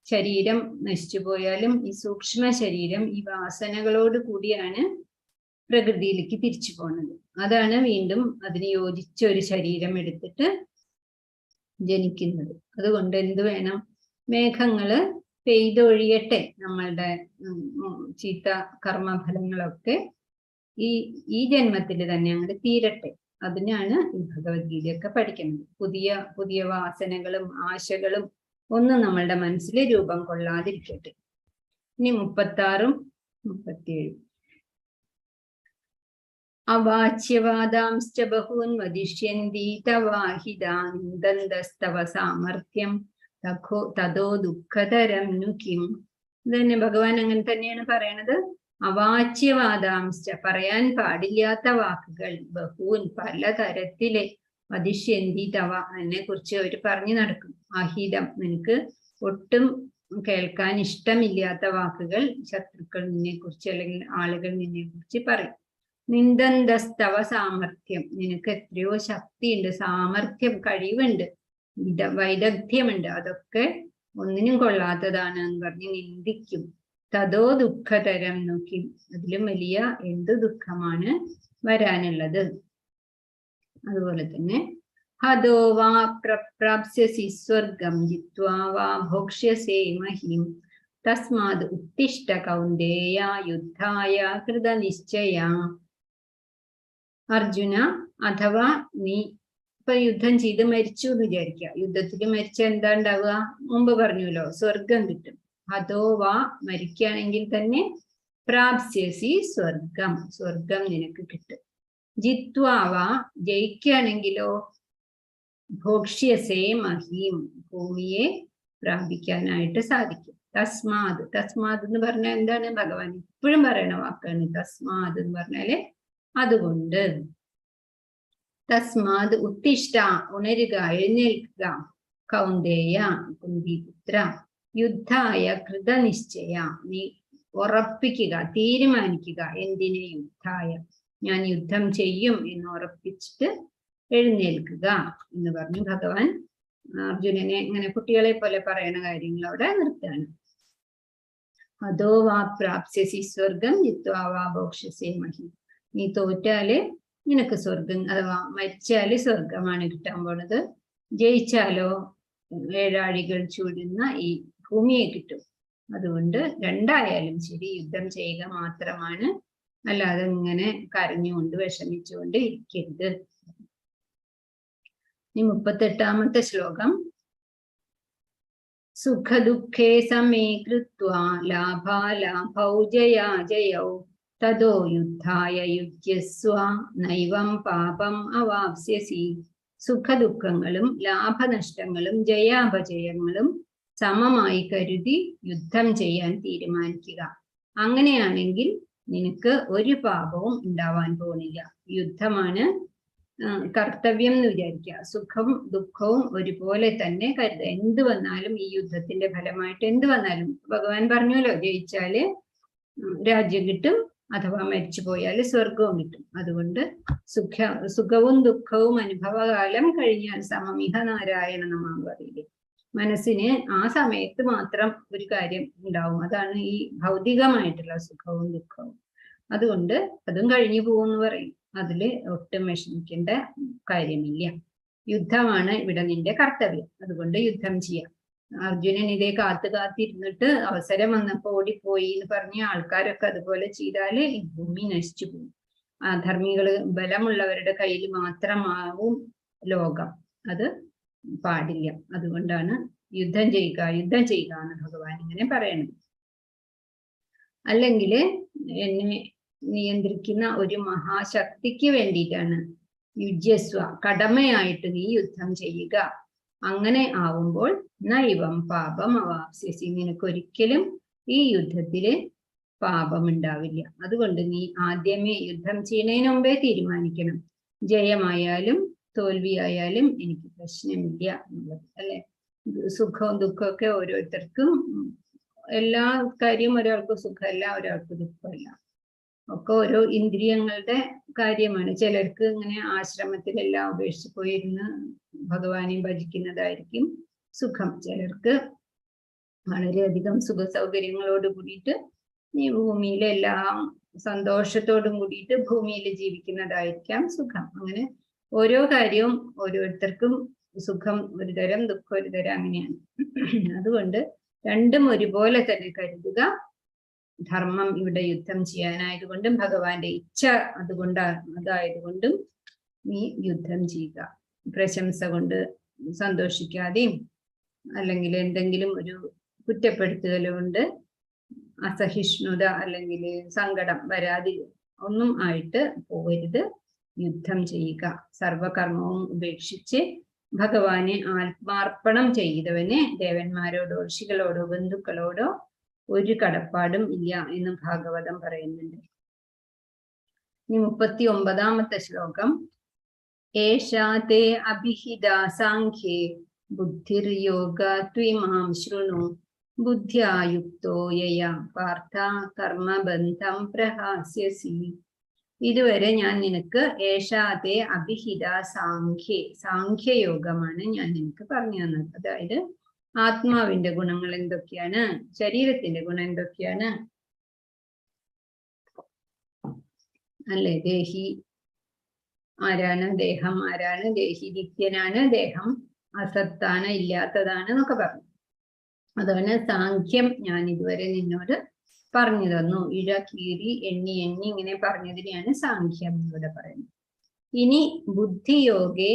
ശരീരം നശിച്ചു പോയാലും ഈ സൂക്ഷ്മ ശരീരം ഈ വാസനകളോട് കൂടിയാണ് പ്രകൃതിയിലേക്ക് തിരിച്ചു പോകുന്നത്. അതാണ് വീണ്ടും അതിന് യോജിച്ച ഒരു ശരീരം എടുത്തിട്ട് ജനിക്കുന്നത്. അതുകൊണ്ട് എന്ത് വേണം? മേഘങ്ങള് പെയ്തൊഴിയട്ടെ. നമ്മളുടെ ചീത്ത കർമ്മഫലങ്ങളൊക്കെ ഈ ജന്മത്തിൽ തന്നെ അങ്ങോട്ട് തീരട്ടെ. അതിനാണ് ഈ ഭഗവത്ഗീതയൊക്കെ പഠിക്കുന്നത്. പുതിയ വാസനകളും ആശകളും ഒന്നും നമ്മളുടെ മനസ്സിൽ രൂപം കൊള്ളാതിരിക്കട്ടെ. ഇനി 36-37 അവാച്യവാദാംശ്ച ബഹൂൻ വദിഷ്യന്തി തവാഹിതാനന്ദന്തസ്തവ സാമർത്ഥ്യം തതോ ദുഃഖതരം നു കിം. ഇതന്നെ ഭഗവാൻ അങ്ങനെ തന്നെയാണ് പറയണത്. അവാച്യവാദാംശ്ച പറയാൻ പാടില്ലാത്ത വാക്കുകൾ, ബഹൂൻ പലതരത്തിലെ, വദിഷ്യന്തി തവ എന്നെ കുറിച്ച് അവർ പറഞ്ഞു നടക്കും. അഹിതം നിനക്ക് ഒട്ടും കേൾക്കാൻ ഇഷ്ടമില്ലാത്ത വാക്കുകൾ ശത്രുക്കൾ നിന്നെ കുറിച്ച് അല്ലെങ്കിൽ ആളുകൾ നിന്നെ കുറിച്ച് പറയും. നിന്ദന്തസ്തവ സാമർത്ഥ്യം നിനക്ക് എത്രയോ ശക്തിയുണ്ട്, സാമർത്ഥ്യം, കഴിവുണ്ട്, വൈദഗ്ധ്യമുണ്ട്, അതൊക്കെ ഒന്നിനും കൊള്ളാത്തതാണ് എന്ന് പറഞ്ഞ് നിന്ദിക്കും. തതോ ദുഃഖതരം നോക്കി, അതിലും വലിയ എന്ത് ദുഃഖമാണ് വരാനുള്ളത്. അതുപോലെ തന്നെ ഹതോ വാ പ്രാപ്സ്യസി സ്വർഗം ജിത്വാ വാ ഭോക്ഷ്യസേ മഹീം തസ്മാത് ഉത്തിഷ്ഠ കൗന്ദേയ യുദ്ധായ കൃതനിശ്ചയ. അർജുന, അഥവാ നീ ഇപ്പൊ യുദ്ധം ചെയ്ത് മരിച്ചു എന്ന് വിചാരിക്കുക. യുദ്ധത്തിൽ മരിച്ച എന്താ ഉണ്ടാവുക? മുമ്പ് പറഞ്ഞല്ലോ, സ്വർഗം കിട്ടും. അതോ വാ മരിക്കുകയാണെങ്കിൽ തന്നെ പ്രാപ്സ്യസി സ്വർഗം, സ്വർഗം നിനക്ക് കിട്ടും. ജിത്വാവാ ജയിക്കുകയാണെങ്കിലോ ഭോക്ഷ്യസേ മഹീം ഭൂമിയെ പ്രാപിക്കാനായിട്ട് സാധിക്കും. തസ്മാത്, തസ്മാത് എന്ന് പറഞ്ഞാൽ എന്താണ്? ഭഗവാൻ ഇപ്പോഴും പറയണ വാക്കാണ് തസ്മാത് എന്ന് പറഞ്ഞാല് അതുകൊണ്ട്. തസ്മാത് ഉത്തിഷ്ഠ ഉണരുക, എഴുന്നേൽക്കുക, കൗന്ദേയ കുന്തിപുത്ര, യുദ്ധായ കൃതനിശ്ചയ നീ ഉറപ്പിക്കുക, തീരുമാനിക്കുക. എന്തിനെ? യുദ്ധായ ഞാൻ യുദ്ധം ചെയ്യും എന്ന് ഉറപ്പിച്ചിട്ട് എഴുന്നേൽക്കുക എന്ന് പറഞ്ഞു ഭഗവാൻ അർജുനനെ ഇങ്ങനെ കുട്ടികളെ പോലെ പറയണ കാര്യങ്ങൾ അവിടെ നിർത്തുകയാണ്. അതോ വാ പ്രാപ്സ്യസി സ്വർഗം ജിത്വാ വാ ഭോക്ഷ്യസേ മഹീം. നീ തോറ്റാല് നിനക്ക് സ്വർഗം, അഥവാ മരിച്ചാല് സ്വർഗമാണ് കിട്ടാൻ പോണത്. ജയിച്ചാലോ ഏഴാഴികൾ ചൂടുന്ന ഈ ഭൂമിയെ കിട്ടും. അതുകൊണ്ട് രണ്ടായാലും ശരി യുദ്ധം ചെയ്യുക മാത്രമാണ്, അല്ലാതെ ഇങ്ങനെ കരഞ്ഞുകൊണ്ട് വിഷമിച്ചുകൊണ്ട് ഇരിക്കരുത്. ഈ 38ാമത്തെ ശ്ലോകം. സുഖദുഃഖേ സമേ കൃത്വാ ലാഭാലാഭൗ ജയാജയൗ തതോ യുദ്ധായ യുജ്യസ്വ നൈവം പാപം അവാപ്സ്യസി. സുഖദുഃഖങ്ങളും ലാഭനഷ്ടങ്ങളും ജയാപജയങ്ങളും സമമായി കരുതി യുദ്ധം ചെയ്യാൻ തീരുമാനിക്കുക. അങ്ങനെയാണെങ്കിൽ നിനക്ക് ഒരു പാപവും ഉണ്ടാവാൻ പോകുന്നില്ല. യുദ്ധമാണ് കർത്തവ്യം എന്ന് വിചാരിക്കുക. സുഖം ദുഃഖവും ഒരുപോലെ തന്നെ കരുതുക. എന്ത് വന്നാലും ഈ യുദ്ധത്തിന്റെ ഫലമായിട്ട് എന്ത് വന്നാലും ഭഗവാൻ പറഞ്ഞല്ലോ, ജയിച്ചാല് രാജ്യം കിട്ടും, അഥവാ മരിച്ചു പോയാൽ സ്വർഗവും കിട്ടും. അതുകൊണ്ട് സുഖവും ദുഃഖവും അനുഭവകാലം കഴിഞ്ഞാൽ സമമിഹ നാരായണ നമാ പറയില്ലേ. മനസ്സിന് ആ സമയത്ത് മാത്രം ഒരു കാര്യം ഉണ്ടാവും, അതാണ് ഈ ഭൗതികമായിട്ടുള്ള സുഖവും ദുഃഖവും. അതുകൊണ്ട് അതും കഴിഞ്ഞു പോകുമെന്ന് പറയും. അതില് ഒട്ടും വിഷമിക്കേണ്ട കാര്യമില്ല. യുദ്ധമാണ് ഇവിടെ നിന്റെ കർത്തവ്യം, അതുകൊണ്ട് യുദ്ധം ചെയ്യാം. അർജുനൻ ഇതേ കാത്തിരുന്നിട്ട് അവസരം വന്നപ്പോ ഓടിപ്പോയി എന്ന് പറഞ്ഞ ആൾക്കാരൊക്കെ അതുപോലെ ചെയ്താല് ഈ ഭൂമി നശിച്ചു പോകും. ധർമ്മികള് ബലമുള്ളവരുടെ കയ്യിൽ മാത്രമാവും ലോകം. അത് പാടില്ല. അതുകൊണ്ടാണ് യുദ്ധം ചെയ്യുക എന്ന് ഭഗവാൻ ഇങ്ങനെ പറയണത്. അല്ലെങ്കിൽ എന്നെ നിയന്ത്രിക്കുന്ന ഒരു മഹാശക്തിക്ക് വേണ്ടിയിട്ടാണ് യുജ്യസ്വ, കടമയായിട്ട് നീ യുദ്ധം ചെയ്യുക. അങ്ങനെ ആവുമ്പോൾ നൈവം പാപം അവാപ്സ്യസി, നിനക്കൊരിക്കലും ഈ യുദ്ധത്തില് പാപമുണ്ടാവില്ല. അതുകൊണ്ട് നീ ആദ്യമേ യുദ്ധം ചെയ്യുന്നതിന് മുമ്പേ തീരുമാനിക്കണം, ജയമായാലും തോൽവിയായാലും എനിക്ക് പ്രശ്നമില്ല എന്നുള്ളത്, അല്ലെ? സുഖവും ദുഃഖമൊക്കെ ഓരോരുത്തർക്കും, എല്ലാ കാര്യവും ഒരാൾക്ക് സുഖമല്ല, ഒരാൾക്ക് ദുഃഖമല്ല, ഒക്കെ ഓരോ ഇന്ദ്രിയങ്ങളുടെ കാര്യമാണ്. ചിലർക്ക് ഇങ്ങനെ ആശ്രമത്തിലെല്ലാം ഉപേക്ഷിച്ച് പോയിരുന്ന് ഭഗവാനെ ഭജിക്കുന്നതായിരിക്കും സുഖം. ചിലർക്ക് വളരെയധികം സുഖ സൗകര്യങ്ങളോട് കൂടിയിട്ട് ഈ ഭൂമിയിലെല്ലാം സന്തോഷത്തോടും കൂടിയിട്ട് ഭൂമിയിൽ ജീവിക്കുന്നതായിരിക്കാം സുഖം. അങ്ങനെ ഓരോ കാര്യവും ഓരോരുത്തർക്കും സുഖം ഒരു തരം, ദുഃഖം ഒരു തരം, അങ്ങനെയാണ്. അതുകൊണ്ട് രണ്ടും ഒരുപോലെ തന്നെ കരുതുക. ധർമ്മം ഇവിടെ യുദ്ധം ചെയ്യാനായതുകൊണ്ടും ഭഗവാന്റെ ഇച്ഛ അതായതുകൊണ്ടും നീ യുദ്ധം ചെയ്യുക. പ്രശംസ കൊണ്ട് സന്തോഷിക്കാതെയും അല്ലെങ്കിൽ എന്തെങ്കിലും ഒരു കുറ്റപ്പെടുത്തുകൽ കൊണ്ട് അസഹിഷ്ണുത അല്ലെങ്കിൽ സങ്കടം ഒന്നും ആയിട്ട് പോകരുത്. യുദ്ധം ചെയ്യുക. സർവകർമ്മവും ഉപേക്ഷിച്ച് ഭഗവാനെ ആത്മാർപ്പണം ചെയ്തവന് ദേവന്മാരോടോ ഋഷികളോടോ ബന്ധുക്കളോടോ ഒരു കടപ്പാടും ഇല്ല എന്ന് ഭാഗവതം പറയുന്നുണ്ട്. ഇനി 39ാമത്തെ ശ്ലോകം. ഏഷാ തേ അഭിഹിത സാഖ്യേ ബുദ്ധിർയോഗ ത്വിമാം ശൃണു ബുദ്ധ്യായുക്തോ യയാ പാർത്ഥ കർമ്മബന്ധം പ്രഹാസ്യസി. ഇതുവരെ ഞാൻ നിനക്ക് ഏഷാതെ അഭിഹിത സാഖ്യയോഗമാണ് ഞാൻ നിനക്ക് പറഞ്ഞു തന്നത്. അതായത് ആത്മാവിന്റെ ഗുണങ്ങൾ എന്തൊക്കെയാണ്, ശരീരത്തിന്റെ ഗുണം എന്തൊക്കെയാണ് അല്ലെ? ദേഹി ആരാണ്, ദേഹം ആരാണ്, ദേഹി നിത്യനാണ്, ദേഹം അസത്താണ്, ഇല്ലാത്തതാണ് എന്നൊക്കെ പറഞ്ഞു. അതാണ് സാഖ്യം ഞാൻ ഇതുവരെ നിന്നോട് പറഞ്ഞു തന്നു. ഇഴ കീറി എണ്ണി എണ്ണി ഇങ്ങനെ പറഞ്ഞതിനെയാണ് സാഖ്യം എന്നിവിടെ പറയുന്നത്. ഇനി ബുദ്ധിയോഗേ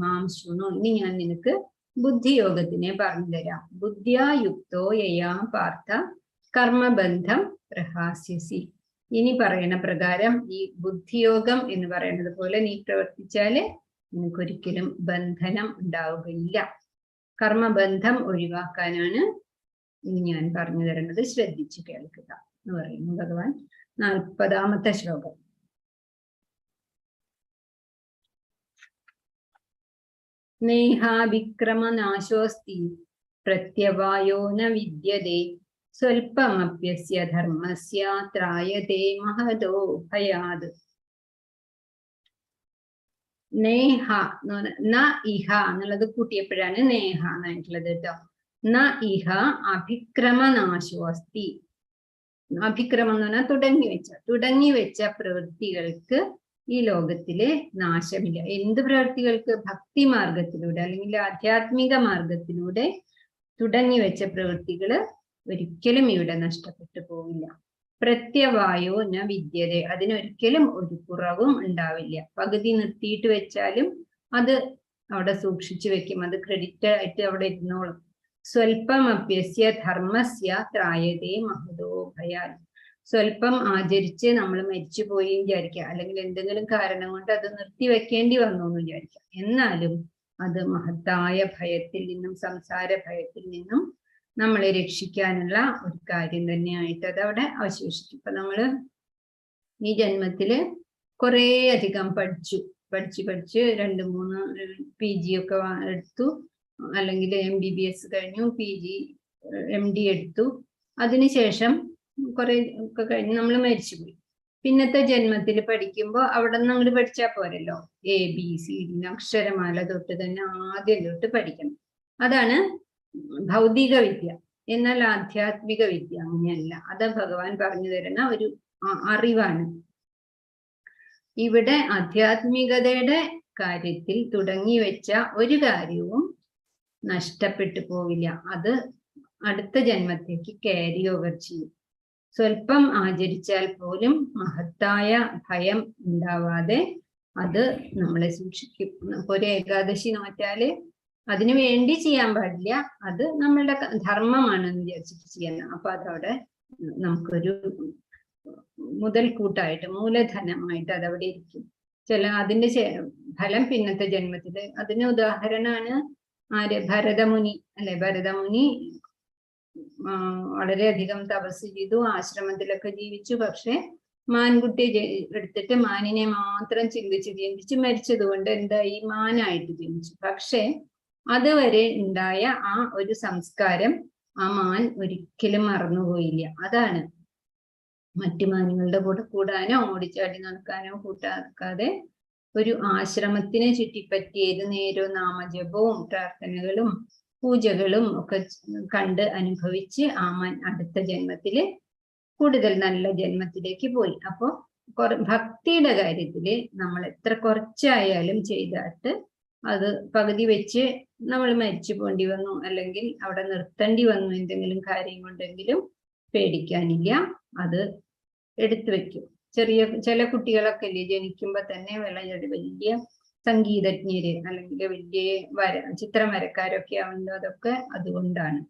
മാം ശൃണു. ഇനി ഞാൻ നിനക്ക് ബുദ്ധിയോഗത്തിനെ പറഞ്ഞു തരാം. ബുദ്ധ്യായുക്തോ യയാ പാർത്ഥ കർമ്മബന്ധം പ്രഹാസ്യസി. ഇനി പറയുന്ന പ്രകാരം ഈ ബുദ്ധിയോഗം എന്ന് പറയുന്നത് പോലെ നീ പ്രവർത്തിച്ചാല് നിനക്കൊരിക്കലും ബന്ധനം ഉണ്ടാവുകയില്ല. കർമ്മബന്ധം ഒഴിവാക്കാനാണ് ഇനി ഞാൻ പറഞ്ഞു തരുന്നത്. ശ്രദ്ധിച്ചു കേൾക്കുക എന്ന് പറയുന്നു ഭഗവാൻ. 40ാമത്തെ ശ്ലോകം. നേഹാവിക്രമനാശോസ്തി പ്രത്യവായോ ന വിദ്യതേ സ്വൽപമപ്യസ്യ ധർമ്മസ്യ ത്രായതേ മഹതോ ഭയാത്. നേഹ ന ഇഹ എന്നുള്ളത് കൂട്ടിയപ്പോഴാണ് നേഹ എന്നായിട്ടുള്ളത് കേട്ടോ. ന ഇഹ അഭിക്രമനാശോസ്തി. അഭിക്രമം എന്ന് പറഞ്ഞാൽ തുടങ്ങി വെച്ച പ്രവൃത്തികൾക്ക് ഈ ലോകത്തിലെ നാശമില്ല. എന്ത് പ്രവൃത്തികൾക്ക്? ഭക്തി മാർഗത്തിലൂടെ അല്ലെങ്കിൽ ആധ്യാത്മിക മാർഗത്തിലൂടെ തുടങ്ങി വെച്ച പ്രവൃത്തികള് ഒരിക്കലും ഇവിടെ നഷ്ടപ്പെട്ടു പോവില്ല. പ്രത്യവായോ ന വിദ്യത. അതിനൊരിക്കലും ഒരു കുറവും ഉണ്ടാവില്ല. പകുതി നിർത്തിയിട്ട് വെച്ചാലും അത് അവിടെ സൂക്ഷിച്ചു വെക്കും. അത് ക്രെഡിറ്റ് ആയിട്ട് അവിടെ ഇരുന്നോളും. സ്വൽപ്പം അഭ്യസ്യ ധർമ്മസ്യ ത്രായതേ മഹതോ ഭയാൽ. സ്വൽപ്പം ആചരിച്ച് നമ്മൾ മരിച്ചുപോയി വിചാരിക്കുക, അല്ലെങ്കിൽ എന്തെങ്കിലും കാരണം കൊണ്ട് അത് നിർത്തിവെക്കേണ്ടി വന്നു എന്ന് വിചാരിക്കുക. എന്നാലും അത് മഹത്തായ ഭയത്തിൽ നിന്നും, സംസാര ഭയത്തിൽ നിന്നും നമ്മളെ രക്ഷിക്കാനുള്ള ഒരു കാര്യം തന്നെയായിട്ട് അതവിടെ അവശേഷിക്കും. ഇപ്പൊ നമ്മള് ഈ ജന്മത്തില് കുറേ അധികം പഠിച്ച് 2-3 PG ഒക്കെ എടുത്തു, അല്ലെങ്കിൽ MBBS കഴിഞ്ഞു, PG MD എടുത്തു. അതിനുശേഷം കുറെ ഒക്കെ കഴിഞ്ഞ് നമ്മൾ മരിച്ചുപോയി. പിന്നത്തെ ജന്മത്തിൽ പഠിക്കുമ്പോൾ അവിടെ നിന്ന് അങ്ങോട്ട് പഠിച്ചാൽ പോരല്ലോ. ABCD അക്ഷരമാല തൊട്ട് തന്നെ ആദ്യം തൊട്ട് പഠിക്കണം. അതാണ് ഭൗതിക വിദ്യ. എന്നാൽ ആധ്യാത്മിക വിദ്യ അങ്ങനെയല്ല. അത് ഭഗവാൻ പറഞ്ഞു തരുന്ന ഒരു അറിവാണ്. ഇവിടെ ആധ്യാത്മികതയുടെ കാര്യത്തിൽ തുടങ്ങി വെച്ച ഒരു കാര്യവും നഷ്ടപ്പെട്ടു പോവില്ല. അത് അടുത്ത ജന്മത്തേക്ക് ക്യാരി ഓവർ ചെയ്യും. സ്വൽപ്പം ആചരിച്ചാൽ പോലും മഹത്തായ ഭയം ഉണ്ടാവാതെ അത് നമ്മളെ സൂക്ഷിക്കും. ഒരു ഏകാദശി നോറ്റാല് അതിനു വേണ്ടി ചെയ്യാൻ പാടില്ല, അത് നമ്മളുടെ ധർമ്മമാണെന്ന് വിചാരിച്ചിട്ട് ചെയ്യണം. അപ്പൊ അതവിടെ നമുക്കൊരു മുതൽക്കൂട്ടായിട്ട്, മൂലധനമായിട്ട് അതവിടെ ഇരിക്കും. അതിന്റെ ഫലം പിന്നത്തെ ജന്മത്തില്. അതിന് ഉദാഹരണമാണ് ഭരതമുനി അല്ലെ. ഭരതമുനി വളരെയധികം തപസ് ചെയ്തു, ആശ്രമത്തിലൊക്കെ ജീവിച്ചു. പക്ഷെ മാൻകുട്ടിയെ എടുത്തിട്ട് മാനിനെ മാത്രം ചിന്തിച്ച് മരിച്ചതുകൊണ്ട് എന്തായി? മാനായിട്ട് ജനിച്ചു. പക്ഷെ അതുവരെ ഉണ്ടായ ആ ഒരു സംസ്കാരം ആ മാൻ ഒരിക്കലും മറന്നുപോയില്ല. അതാണ് മറ്റു മാനുകളുടെ കൂടെ കൂടാനോ ഓടിച്ചാടി നടക്കാനോ കൂട്ടാക്കാതെ ഒരു ആശ്രമത്തിനെ ചുറ്റിപ്പറ്റി ഏത് നേരവും നാമജപവും പ്രാർത്ഥനകളും പൂജകളും ഒക്കെ കണ്ട് അനുഭവിച്ച് ആ മാൻ അടുത്ത ജന്മത്തില് കൂടുതൽ നല്ല ജന്മത്തിലേക്ക് പോയി. അപ്പോ ഭക്തിയുടെ കാര്യത്തില് നമ്മൾ എത്ര കുറച്ചായാലും ചെയ്തിട്ട് അത് പകുതി വെച്ച് നമ്മൾ മരിച്ചു പോണ്ടി വന്നു, അല്ലെങ്കിൽ അവിടെ നിർത്തേണ്ടി വന്നു എന്തെങ്കിലും കാര്യം കൊണ്ടെങ്കിലും പേടിക്കാനില്ല. അത് എടുത്തു വെക്കും. ചില കുട്ടികളൊക്കെ ഇല്ലേ, ജനിക്കുമ്പോ തന്നെ വലിയ സംഗീതജ്ഞര് അല്ലെങ്കിൽ വലിയ ചിത്രം വരക്കാരൊക്കെ ആവുന്നത് അതൊക്കെ അതുകൊണ്ടാണ്.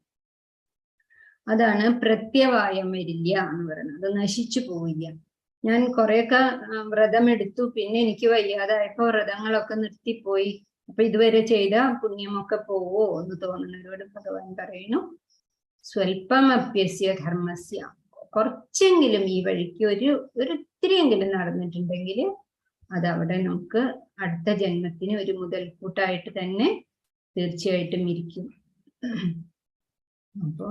അതാണ് പ്രത്യവായം വരില്ല എന്ന് പറയുന്നത്. അത് നശിച്ചു പോവില്ല. ഞാൻ കുറെയൊക്കെ വ്രതം എടുത്തു, പിന്നെ എനിക്ക് വയ്യാതായപ്പോ വ്രതങ്ങളൊക്കെ നിർത്തിപ്പോയി. അപ്പൊ ഇതുവരെ ചെയ്ത പുണ്യമൊക്കെ പോവോ എന്ന് തോന്നുന്നവരോട് ഭഗവാൻ പറയുന്നു, സ്വൽപ്പം അഭ്യസ്യ ധർമ്മസ്യ, കുറച്ചെങ്കിലും ഈ വഴിക്ക് ഒരു ഇത്തിരിയെങ്കിലും നടന്നിട്ടുണ്ടെങ്കിൽ അതവിടെ നമുക്ക് അടുത്ത ജന്മത്തിന് ഒരു മുതൽക്കൂട്ടായിട്ട് തന്നെ തീർച്ചയായിട്ടും ഇരിക്കും. അപ്പോ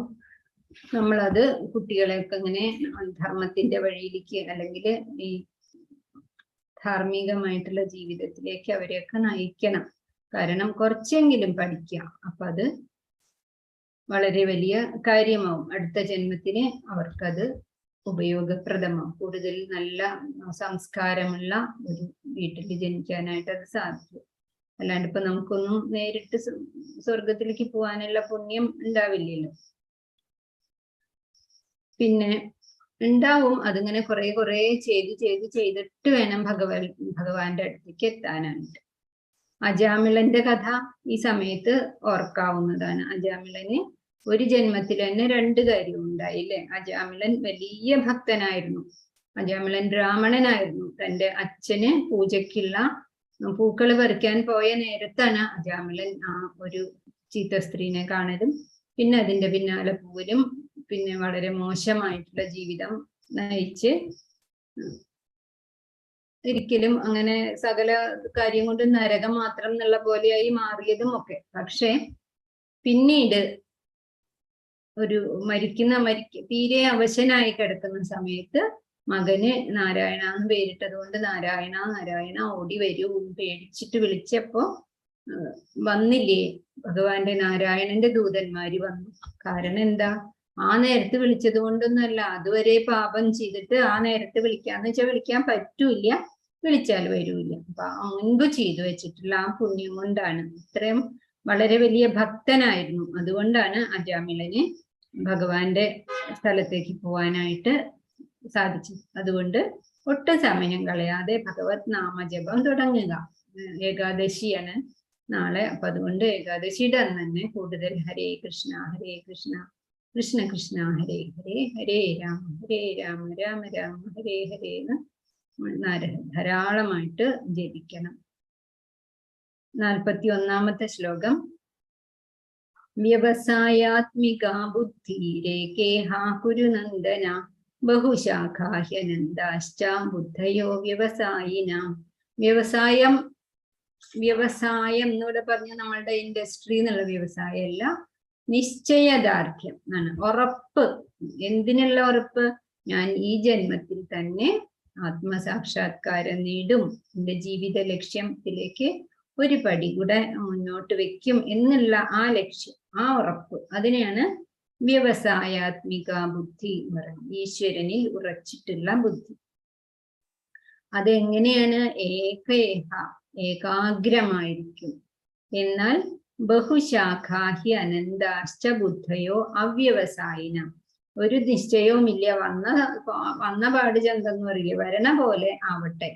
നമ്മളത് കുട്ടികളെയൊക്കെ ഇങ്ങനെ ധർമ്മത്തിന്റെ വഴിയിലേക്ക് അല്ലെങ്കിൽ ഈ ധാർമ്മികമായിട്ടുള്ള ജീവിതത്തിലേക്ക് അവരെയൊക്കെ നയിക്കണം. കാരണം കുറച്ചെങ്കിലും പഠിക്കുക, അപ്പൊ അത് വളരെ വലിയ കാര്യമാവും. അടുത്ത ജന്മത്തിന് അവർക്കത് ഉപയോഗപ്രദമാവും. കൂടുതൽ നല്ല സംസ്കാരമുള്ള ഒരു വീട്ടിൽ ജനിക്കാനായിട്ട് അത് സാധിക്കും. അല്ലാണ്ട് ഇപ്പൊ നമുക്കൊന്നും നേരിട്ട് സ്വർഗത്തിലേക്ക് പോകാനുള്ള പുണ്യം ഉണ്ടാവില്ലല്ലോ. പിന്നെ ഉണ്ടാവും, അതിങ്ങനെ കുറെ ചെയ്തിട്ട് വേണം ഭഗവാന്റെ അടുത്തേക്ക് എത്താനായിട്ട്. അജാമിളന്റെ കഥ ഈ സമയത്ത് ഓർക്കാവുന്നതാണ്. അജാമിളന് ഒരു ജന്മത്തിൽ തന്നെ 2 കാര്യം ഉണ്ടായില്ലേ. അജാമിളൻ വലിയ ഭക്തനായിരുന്നു. അജാമിളൻ ബ്രാഹ്മണനായിരുന്നു. തന്റെ അച്ഛന് പൂജയ്ക്കുള്ള പൂക്കൾ പറിക്കാൻ പോയ നേരത്താണ് അജാമിളൻ ആ ഒരു ചീത്ത സ്ത്രീനെ കാണലും പിന്നെ അതിന്റെ പിന്നാലെ പോവലും പിന്നെ വളരെ മോശമായിട്ടുള്ള ജീവിതം നയിച്ച് ഒരിക്കലും അങ്ങനെ സകല കാര്യം കൊണ്ട് നരകം മാത്രം എന്നുള്ള പോലെയായി മാറിയതും ഒക്കെ. പക്ഷെ പിന്നീട് ഒരു തീരെ അവശനായി കിടക്കുന്ന സമയത്ത് മകന് നാരായണ എന്ന് പേരിട്ടത് കൊണ്ട് നാരായണ ഓടി വരൂ പേടിച്ചിട്ട് വിളിച്ചപ്പോ വന്നില്ലേ ഭഗവാന്റെ നാരായണന്റെ ദൂതന്മാര് വന്നു. കാരണം എന്താ, ആ നേരത്ത് വിളിച്ചത് കൊണ്ടൊന്നുമല്ല, അതുവരെ പാപം ചെയ്തിട്ട് ആ നേരത്ത് വിളിക്കാന്ന് വെച്ചാൽ വിളിക്കാൻ പറ്റൂല, വിളിച്ചാൽ വരൂല. അപ്പൊ മുൻപ് ചെയ്തു വെച്ചിട്ടുള്ള ആ പുണ്യം കൊണ്ടാണ്. ഇത്രയും വളരെ വലിയ ഭക്തനായിരുന്നു. അതുകൊണ്ടാണ് അജാമിളന് ഭഗവാന്റെ സ്ഥലത്തേക്ക് പോവാനായിട്ട് സാധിച്ചത്. അതുകൊണ്ട് ഒട്ടും സമയം കളയാതെ ഭഗവത് നാമജപം തുടങ്ങുക. ഏകാദശിയാണ് നാളെ. അപ്പൊ അതുകൊണ്ട് ഏകാദശിയുടെ അന്ന് തന്നെ കൂടുതൽ ഹരേ കൃഷ്ണ കൃഷ്ണ കൃഷ്ണ ഹരേ ഹരേ, ഹരേ രാമ രാമ രാമ ഹരേ ഹരേ എന്ന് ധാരാളമായിട്ട് ജപിക്കണം. 41ാമത്തെ ശ്ലോകം. വ്യവസായാത്മികാ ബുദ്ധിരേകേഹാ കുരുനന്ദന ബഹുശാഖാഹ്യനന്ദാശ്ച ബുദ്ധയോ വ്യവസായിന. വ്യവസായം എന്നിവിടെ പറഞ്ഞ നമ്മളുടെ ഇൻഡസ്ട്രി എന്നുള്ള വ്യവസായമല്ല, നിശ്ചയദാർഢ്യം ആണ്. ഉറപ്പ്. എന്തിനുള്ള ഉറപ്പ്? ഞാൻ ഈ ജന്മത്തിൽ തന്നെ ആത്മസാക്ഷാത്കാരം നേടും, എന്റെ ജീവിത ലക്ഷ്യത്തിലേക്ക് ഒരു പടി കൂടെ മുന്നോട്ട് വെക്കും എന്നുള്ള ആ ലക്ഷ്യം, ആ ഉറപ്പ്, അതിനെയാണ് വ്യവസായാത്മിക ബുദ്ധി എന്ന് പറയുന്നത്. ഈശ്വരനിൽ ഉറച്ചിട്ടുള്ള ബുദ്ധി. അതെങ്ങനെയാണ്? ഏകാഗ്രമായിരിക്കും. എന്നാൽ ബഹുശാഖാഹി അനന്താശ്ച ബുദ്ധയോ അവ്യവസായിന. ഒരു നിശ്ചയവുമില്ല, വന്ന പാട് ചന്തെന്ന് പറയില്ലേ, വരണ പോലെ ആവട്ടെ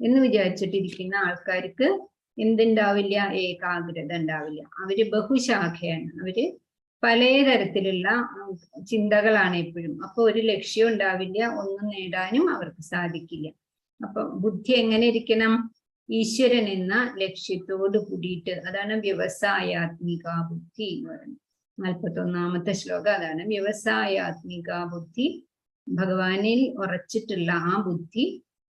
എന്ന് വിചാരിച്ചിട്ടിരിക്കുന്ന ആൾക്കാർക്ക് എന്തുണ്ടാവില്ല? ഏകാഗ്രത ഉണ്ടാവില്ല. അവര് ബഹുശാഖയാണ്. അവര് പലതരത്തിലുള്ള ചിന്തകളാണ് എപ്പോഴും. അപ്പൊ ഒരു ലക്ഷ്യം ഉണ്ടാവില്ല, ഒന്നും നേടാനും അവർക്ക് സാധിക്കില്ല. അപ്പൊ ബുദ്ധി എങ്ങനെ ഇരിക്കണം? ഈശ്വരൻ എന്ന ലക്ഷ്യത്തോട് കൂടിയിട്ട്. അതാണ് വ്യവസായാത്മിക ബുദ്ധി എന്ന് പറയുന്നത്. 41ാമത്തെ ശ്ലോകം അതാണ്. വ്യവസായാത്മിക ബുദ്ധി, ഭഗവാനിൽ ഉറച്ചിട്ടുള്ള ആ ബുദ്ധി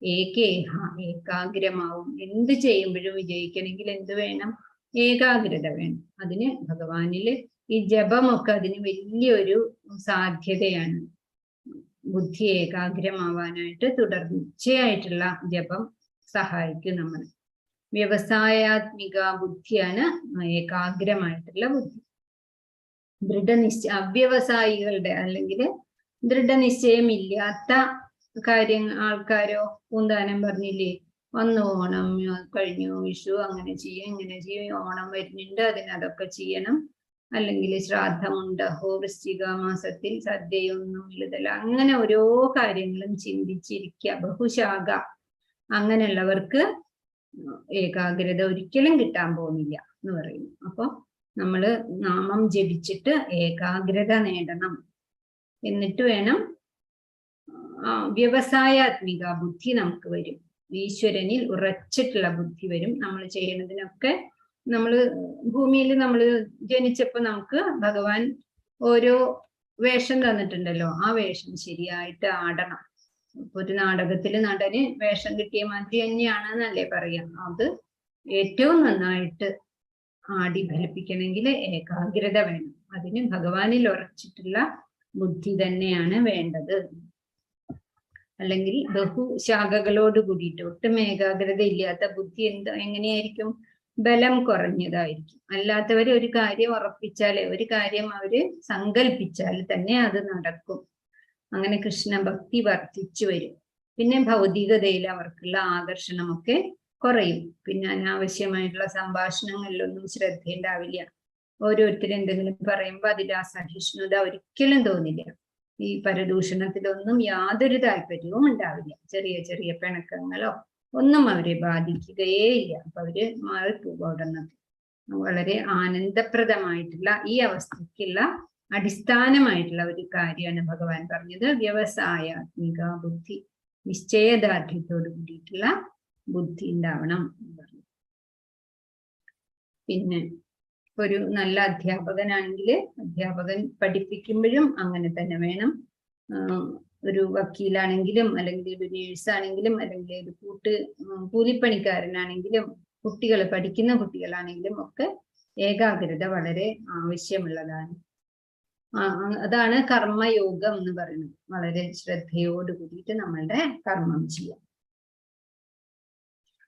ഏകാഗ്രമാവും. എന്ത് ചെയ്യുമ്പോഴും വിജയിക്കണമെങ്കിൽ എന്ത് വേണം? ഏകാഗ്രത വേണം. അതിന് ഭഗവാനില് ഈ ജപമൊക്കെ അതിന് വലിയൊരു സാധ്യതയാണ്. ബുദ്ധി ഏകാഗ്രമാവാനായിട്ട് തുടർച്ചയായിട്ടുള്ള ജപം സഹായിക്കും നമ്മൾ. വ്യവസായാത്മിക ബുദ്ധിയാണ് ഏകാഗ്രമായിട്ടുള്ള ബുദ്ധി. അവ്യവസായികളുടെ അല്ലെങ്കിൽ ദൃഢനിശ്ചയമില്ലാത്ത ആൾക്കാരോ പൂന്താനം പറഞ്ഞില്ലേ, വന്നു ഓണം കഴിഞ്ഞു, വിഷു അങ്ങനെ ചെയ്യും ഇങ്ങനെ ചെയ്യും, ഓണം വരുന്നുണ്ട് അതിനതൊക്കെ ചെയ്യണം, അല്ലെങ്കിൽ ശ്രാദ്ധമുണ്ട്, വൃശ്ചിക മാസത്തിൽ സദ്യയൊന്നും ഇല്ലതല്ല, അങ്ങനെ ഓരോ കാര്യങ്ങളും ചിന്തിച്ചിരിക്കുക. ബഹുശാഖ അങ്ങനെയുള്ളവർക്ക് ഏകാഗ്രത ഒരിക്കലും കിട്ടാൻ പോകുന്നില്ല എന്ന് പറയുന്നു. അപ്പൊ നമ്മള് നാമം ജപിച്ചിട്ട് ഏകാഗ്രത നേടണം. എന്നിട്ട് വേണം വ്യവസായാത്മിക ബുദ്ധി നമുക്ക് വരും. ഈശ്വരനിൽ ഉറച്ചിട്ടുള്ള ബുദ്ധി വരും. നമ്മൾ ചെയ്യുന്നതിനൊക്കെ നമ്മൾ ഭൂമിയിൽ നമ്മൾ ജനിച്ചപ്പോൾ നമുക്ക് ഭഗവാൻ ഓരോ വേഷം തന്നിട്ടുണ്ടല്ലോ, ആ വേഷം ശരിയായിട്ട് ആടണം. ഇപ്പൊ ഒരു നാടകത്തില് നടന് വേഷം കിട്ടിയ മാതിരി തന്നെയാണെന്നല്ലേ പറയാം. അത് ഏറ്റവും നന്നായിട്ട് ആടി ഫലിപ്പിക്കണമെങ്കിൽ ഏകാഗ്രത വേണം. അതിന് ഭഗവാനിൽ ഉറച്ചിട്ടുള്ള ബുദ്ധി തന്നെയാണ് വേണ്ടത്. അല്ലെങ്കിൽ ബഹുശാഖകളോട് കൂടിയിട്ട് ഒട്ടും ഏകാഗ്രത ഇല്ലാത്ത ബുദ്ധി എങ്ങനെയായിരിക്കും? ബലം കുറഞ്ഞതായിരിക്കും. അല്ലാത്തവര് ഒരു കാര്യം ഉറപ്പിച്ചാല്, ഒരു കാര്യം അവര് സങ്കല്പിച്ചാൽ തന്നെ അത് നടക്കും. അങ്ങനെ കൃഷ്ണഭക്തി വർദ്ധിച്ചു വരും. പിന്നെ ഭൗതികതയിൽ അവർക്കുള്ള ആകർഷണമൊക്കെ കുറയും. പിന്നെ അനാവശ്യമായിട്ടുള്ള സംഭാഷണങ്ങളിലൊന്നും ശ്രദ്ധയുണ്ടാവില്ല. ഓരോരുത്തരും എന്തെങ്കിലും പറയുമ്പോൾ അതിൽ അസഹിഷ്ണുത ഒരിക്കലും തോന്നില്ല. ഈ പരദൂഷണത്തിലൊന്നും യാതൊരു താല്പര്യവും ഉണ്ടാവില്ല. ചെറിയ ചെറിയ പിണക്കങ്ങളോ ഒന്നും അവരെ ബാധിക്കുകയേ ഇല്ല. അപ്പൊ അവര് മാറിപ്പോകും അവിടെ നിന്നൊക്കെ. വളരെ ആനന്ദപ്രദമായിട്ടുള്ള ഈ അവസ്ഥയ്ക്കുള്ള അടിസ്ഥാനമായിട്ടുള്ള ഒരു കാര്യമാണ് ഭഗവാൻ പറഞ്ഞത്. വ്യവസായാത്മിക ബുദ്ധി, നിശ്ചയദാർഢ്യത്തോട് കൂടിയിട്ടുള്ള ബുദ്ധി ഉണ്ടാവണം എന്ന് പറഞ്ഞു. പിന്നെ ഒരു നല്ല അധ്യാപകനാണെങ്കിൽ അധ്യാപകൻ പഠിപ്പിക്കുമ്പോഴും അങ്ങനെ തന്നെ വേണം. ഒരു വക്കീലാണെങ്കിലും അല്ലെങ്കിൽ ഒരു നേഴ്സാണെങ്കിലും അല്ലെങ്കിൽ ഒരു കൂലിപ്പണിക്കാരനാണെങ്കിലും പഠിക്കുന്ന കുട്ടികളാണെങ്കിലും ഒക്കെ ഏകാഗ്രത വളരെ ആവശ്യമുള്ളതാണ്. അതാണ് കർമ്മയോഗം എന്ന് പറയുന്നത്. വളരെ ശ്രദ്ധയോട് കൂടിയിട്ട് നമ്മളുടെ കർമ്മം ചെയ്യാം.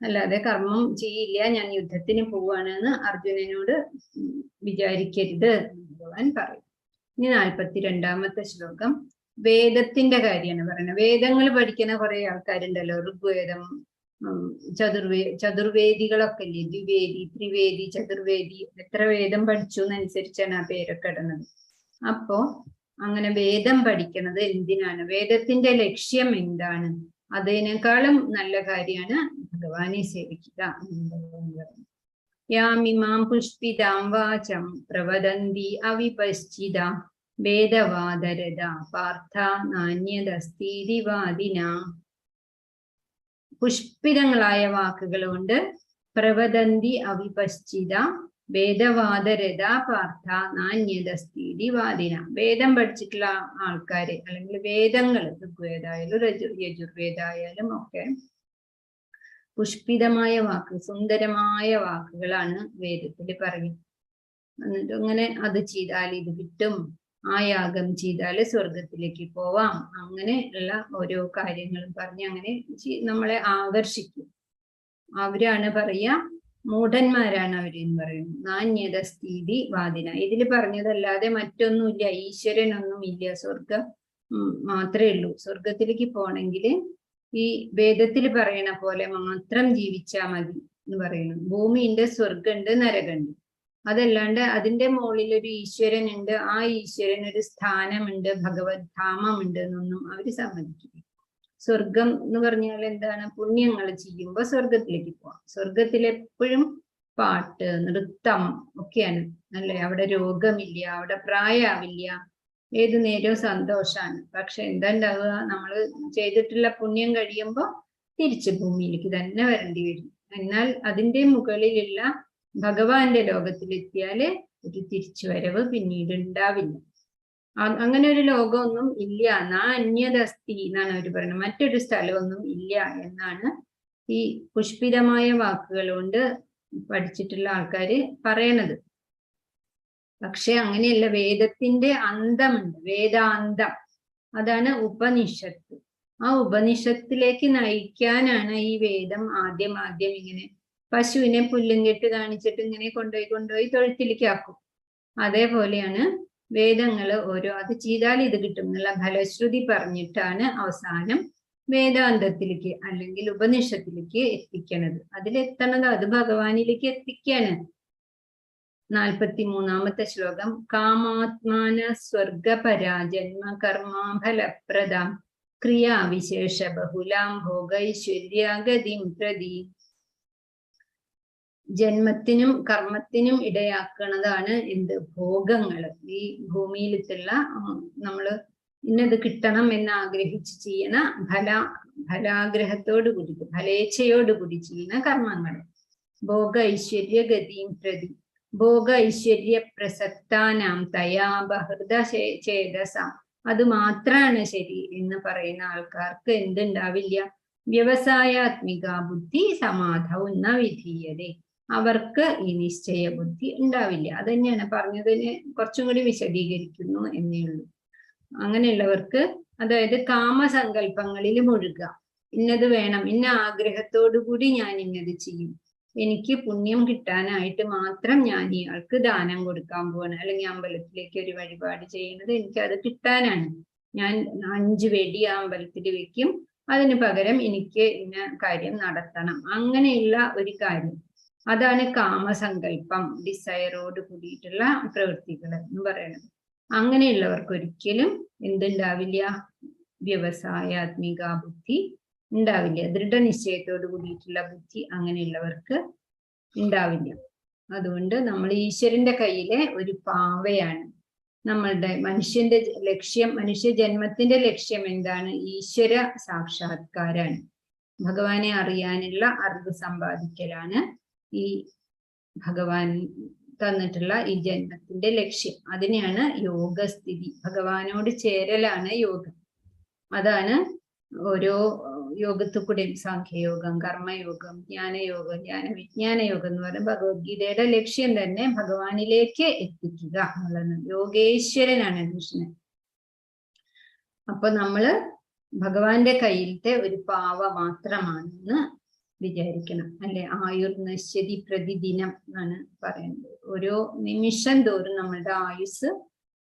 അല്ലാതെ കർമ്മം ചെയ്യില്ല, ഞാൻ യുദ്ധത്തിന് പോവാണെന്ന് അർജുനനോട് വിചാരിക്കരുത് ഭഗവാൻ പറയും. ഇനി 42ാമത്തെ ശ്ലോകം വേദത്തിന്റെ കാര്യമാണ് പറയുന്നത്. വേദങ്ങൾ പഠിക്കുന്ന കുറെ ആൾക്കാരുണ്ടല്ലോ. ഋഗ്വേദം, ചതുർവേദികളൊക്കെ ഇല്ലേ, ദ്വിവേദി, ത്രിവേദി, ചതുർവേദി. എത്ര വേദം പഠിച്ചു എന്നനുസരിച്ചാണ് ആ പേരൊക്കെ ഇടുന്നത്. അപ്പോ അങ്ങനെ വേദം പഠിക്കുന്നത് എന്തിനാണ്? വേദത്തിന്റെ ലക്ഷ്യം എന്താണ്? അതിനേക്കാളും നല്ല കാര്യമാണ് ഭഗവാനെ സേവിക്കുക. യാമിമാം പുഷ്പിതാം വാചം പ്രവദന്തി അവിപശ്ചിത വേദവാദരത പാർത്ഥ നാന്യദസ്തീതി വാദിന. പുഷ്പിതങ്ങളായ വാക്കുകൾ കൊണ്ട് പ്രവദന്തി അവിപശ്ചിത വേദവാദരത പാർത്ഥ നാന്യദസ്തീതി വാദിന. വേദം പഠിച്ചിട്ടുള്ള ആൾക്കാര് അല്ലെങ്കിൽ വേദങ്ങൾ, ഋഗ്വേദായാലും യജുർവേദായാലും ഒക്കെ പുഷ്പിതമായ വാക്ക്, സുന്ദരമായ വാക്കുകളാണ് വേദത്തിൽ പറയും. എന്നിട്ട് അങ്ങനെ അത് ചെയ്താൽ ഇത് കിട്ടും, ആ യാഗം ചെയ്താൽ സ്വർഗത്തിലേക്ക് പോവാം, അങ്ങനെ ഉള്ള ഓരോ കാര്യങ്ങളും പറഞ്ഞ് അങ്ങനെ നമ്മളെ ആകർഷിക്കും. അവരാണ് പറയാ മൂഢന്മാരാണ് അവരെന്ന് പറയുന്നത്. നാന്യതസ്ഥിതി വാദിന. ഇതിൽ പറഞ്ഞതല്ലാതെ മറ്റൊന്നുമില്ല, ഈശ്വരനൊന്നും ഇല്ല, സ്വർഗം മാത്രമേ ഉള്ളൂ. സ്വർഗത്തിലേക്ക് പോണെങ്കിൽ ഈ വേദത്തിൽ പറയണ പോലെ മാത്രം ജീവിച്ചാൽ മതി എന്ന് പറയുന്നു. ഭൂമിയുണ്ട്, സ്വർഗമുണ്ട്, നരകമുണ്ട്. അതല്ലാണ്ട് അതിന്റെ മുകളിൽ ഒരു ഈശ്വരൻ ഉണ്ട്, ആ ഈശ്വരൻ ഒരു സ്ഥാനമുണ്ട്, ഭഗവത് ധാമമുണ്ട് എന്നൊന്നും അവര് സമ്മതിക്കില്ല. സ്വർഗം എന്ന് പറഞ്ഞാൽ എന്താണ്? പുണ്യങ്ങൾ ചെയ്യുമ്പോൾ സ്വർഗത്തിലേക്ക് പോവാം. സ്വർഗത്തിലെപ്പോഴും പാട്ട്, നൃത്തം ഒക്കെയാണ് അല്ലെ. അവിടെ രോഗമില്ല, അവിടെ പ്രായാവില്ല, ഏതു നേരവും സന്തോഷാണ്. പക്ഷെ എന്താ ഉണ്ടാവുക? നമ്മൾ ചെയ്തിട്ടുള്ള പുണ്യം കഴിയുമ്പോൾ തിരിച്ച് ഭൂമിയിലേക്ക് തന്നെ വരേണ്ടി വരും. എന്നാൽ അതിന്റെ മുകളിലുള്ള ഭഗവാന്റെ ലോകത്തിലെത്തിയാല് ഒരു തിരിച്ചുവരവ് പിന്നീട് ഉണ്ടാവില്ല. അങ്ങനെ ഒരു ലോകമൊന്നും ഇല്ല. അന്യദസ്തി എന്നാണ് അവർ പറയുന്നത്. മറ്റൊരു സ്ഥലമൊന്നും ഇല്ല എന്നാണ് ഈ പുഷ്പിതമായ വാക്കുകൾ കൊണ്ട് പഠിച്ചിട്ടുള്ള ആൾക്കാര് പറയണത്. പക്ഷെ അങ്ങനെയല്ല. വേദത്തിന്റെ അന്തമുണ്ട്, വേദാന്തം. അതാണ് ഉപനിഷത്ത്. ആ ഉപനിഷത്തിലേക്ക് നയിക്കാനാണ് ഈ വേദം ആദ്യം ഇങ്ങനെ പശുവിനെ പുല്ലും കെട്ട് കാണിച്ചിട്ട് ഇങ്ങനെ കൊണ്ടുപോയി തൊഴുത്തിലേക്ക് ആക്കും. അതേപോലെയാണ് വേദങ്ങൾ ഓരോ അത് ചെയ്താൽ ഇത് കിട്ടും എന്നുള്ള ഫലശ്രുതി പറഞ്ഞിട്ടാണ് അവസാനം വേദാന്തത്തിലേക്ക് അല്ലെങ്കിൽ ഉപനിഷത്തിലേക്ക് എത്തിക്കണത്. അതിലെത്തണത് അത് ഭഗവാനിലേക്ക് എത്തിക്കാണ്. 43ാമത്തെ ശ്ലോകം കാമാത്മാന സ്വർഗപരാജന്മ കർമാഫലപ്രദാം ക്രിയാവിശേഷ ബഹുലാം ഭോഗൈശ്വര്യാഗതിം പ്രതി. ജന്മത്തിനും കർമ്മത്തിനും ഇടയാക്കുന്നതാണ് എന്ത്? ഭോഗങ്ങൾ. ഈ ഭൂമിയിലത്തുള്ള നമ്മള് ഇന്നത് കിട്ടണം എന്ന് ആഗ്രഹിച്ച് ചെയ്യുന്ന ഫലാഗ്രഹത്തോടു കൂടി ഫലേച്ഛയോടുകൂടി ചെയ്യുന്ന കർമ്മങ്ങൾ. ഭോഗ ഐശ്വര്യ ഗതിയും പ്രതി ഭോഗ ഐശ്വര്യ പ്രസക്താനാം തയാ ബഹൃത ചേതസ, അത് മാത്രാണ് ശരി എന്ന് പറയുന്ന ആൾക്കാർക്ക് എന്തുണ്ടാവില്ല? വ്യവസായാത്മിക ബുദ്ധി സമാധവും ന വിധീയതേ, അവർക്ക് ഈ നിശ്ചയ ബുദ്ധി ഉണ്ടാവില്ല. അത് തന്നെയാണ് പറഞ്ഞതിന് കുറച്ചും കൂടി വിശദീകരിക്കുന്നു എന്നേ ഉള്ളൂ. അങ്ങനെയുള്ളവർക്ക്, അതായത് കാമസങ്കല്പങ്ങളിൽ മുഴുക, ഇന്നത് വേണം, ഇന്ന ആഗ്രഹത്തോടു കൂടി ഞാൻ ഇന്നത് ചെയ്യും, എനിക്ക് പുണ്യം കിട്ടാനായിട്ട് മാത്രം ഞാൻ ഇയാൾക്ക് ദാനം കൊടുക്കാൻ പോവാണ്, അല്ലെങ്കിൽ അമ്പലത്തിലേക്ക് ഒരു വഴിപാട് ചെയ്യുന്നത് എനിക്ക് അത് കിട്ടാനാണ്, ഞാൻ 5 വെടി ആ അമ്പലത്തിൽ വെക്കും, അതിന് പകരം എനിക്ക് ഇന്ന കാര്യം നടത്തണം, അങ്ങനെയുള്ള ഒരു കാര്യം, അതാണ് കാമസങ്കല്പം, ഡിസയറോട് കൂടിയിട്ടുള്ള പ്രവൃത്തികൾ എന്ന് പറയുന്നത്. അങ്ങനെയുള്ളവർക്ക് ഒരിക്കലും എന്തുണ്ടാവില്ല? വ്യവസായാത്മിക ബുദ്ധി ഉണ്ടാവില്ല. ദൃഢനിശ്ചയത്തോട് കൂടിയിട്ടുള്ള ബുദ്ധി അങ്ങനെയുള്ളവർക്ക് ഉണ്ടാവില്ല. അതുകൊണ്ട് നമ്മൾ ഈശ്വരന്റെ കയ്യിലെ ഒരു പാവയാണ്. നമ്മളുടെ മനുഷ്യന്റെ ലക്ഷ്യം, മനുഷ്യ ജന്മത്തിന്റെ ലക്ഷ്യം എന്താണ്? ഈശ്വര സാക്ഷാത്കാരാണ്. ഭഗവാനെ അറിയാനുള്ള അറിവ് സമ്പാദിക്കലാണ് ഈ ഭഗവാൻ തന്നിട്ടുള്ള ഈ ജന്മത്തിന്റെ ലക്ഷ്യം. അതിനെയാണ് യോഗസ്ഥിതി, ഭഗവാനോട് ചേരലാണ് യോഗം. അതാണ് ഓരോ യോഗത്തിൽ കൂടെയും സാഖ്യയോഗം, കർമ്മയോഗം, ജ്ഞാനയോഗം, വിജ്ഞാന യോഗം എന്ന് പറയുന്ന ഭഗവത്ഗീതയുടെ ലക്ഷ്യം തന്നെ ഭഗവാനിലേക്ക് എത്തിക്കുക എന്നുള്ളതാണ്. യോഗേശ്വരനാണ് കൃഷ്ണൻ. അപ്പൊ നമ്മള് ഭഗവാന്റെ കയ്യിലത്തെ ഒരു പാവ മാത്രമാണെന്ന് വിചാരിക്കണം, അല്ലെ? ആയുർനശ്യതി പ്രതിദിനം എന്നാണ് പറയുന്നത്. ഓരോ നിമിഷം തോറും നമ്മളുടെ ആയുസ്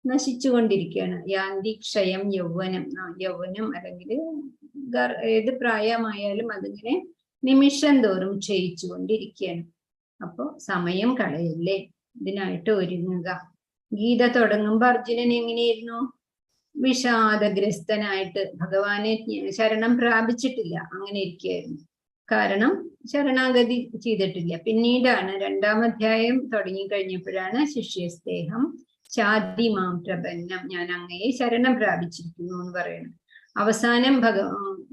നശിച്ചുകൊണ്ടിരിക്കുകയാണ്. യാന്തി ക്ഷയം യൗവനം, യൗവനം അല്ലെങ്കിൽ ഏത് പ്രായമായാലും അതിങ്ങനെ നിമിഷം തോറും ക്ഷയിച്ചു കൊണ്ടിരിക്കുകയാണ്. അപ്പൊ സമയം കളയല്ലേ, ഇതിനായിട്ട് ഒരുങ്ങുക. ഗീത തുടങ്ങുമ്പോ അർജുനൻ എങ്ങനെയായിരുന്നു? വിഷാദഗ്രസ്തനായിട്ട്, ഭഗവാനെ ശരണം പ്രാപിച്ചിട്ടില്ല, അങ്ങനെ ഇരിക്കുകയായിരുന്നു. കാരണം ശരണാഗതി ചെയ്തിട്ടില്ല. പിന്നീടാണ് 2-ാം അധ്യായം തുടങ്ങിക്കഴിഞ്ഞപ്പോഴാണ് ശിഷ്യസ്തേഹം ചാദിമാം പ്രപന്നം, ഞാൻ അങ്ങയെ ശരണം പ്രാപിച്ചിരിക്കുന്നു എന്ന് പറയുന്നത്. അവസാനം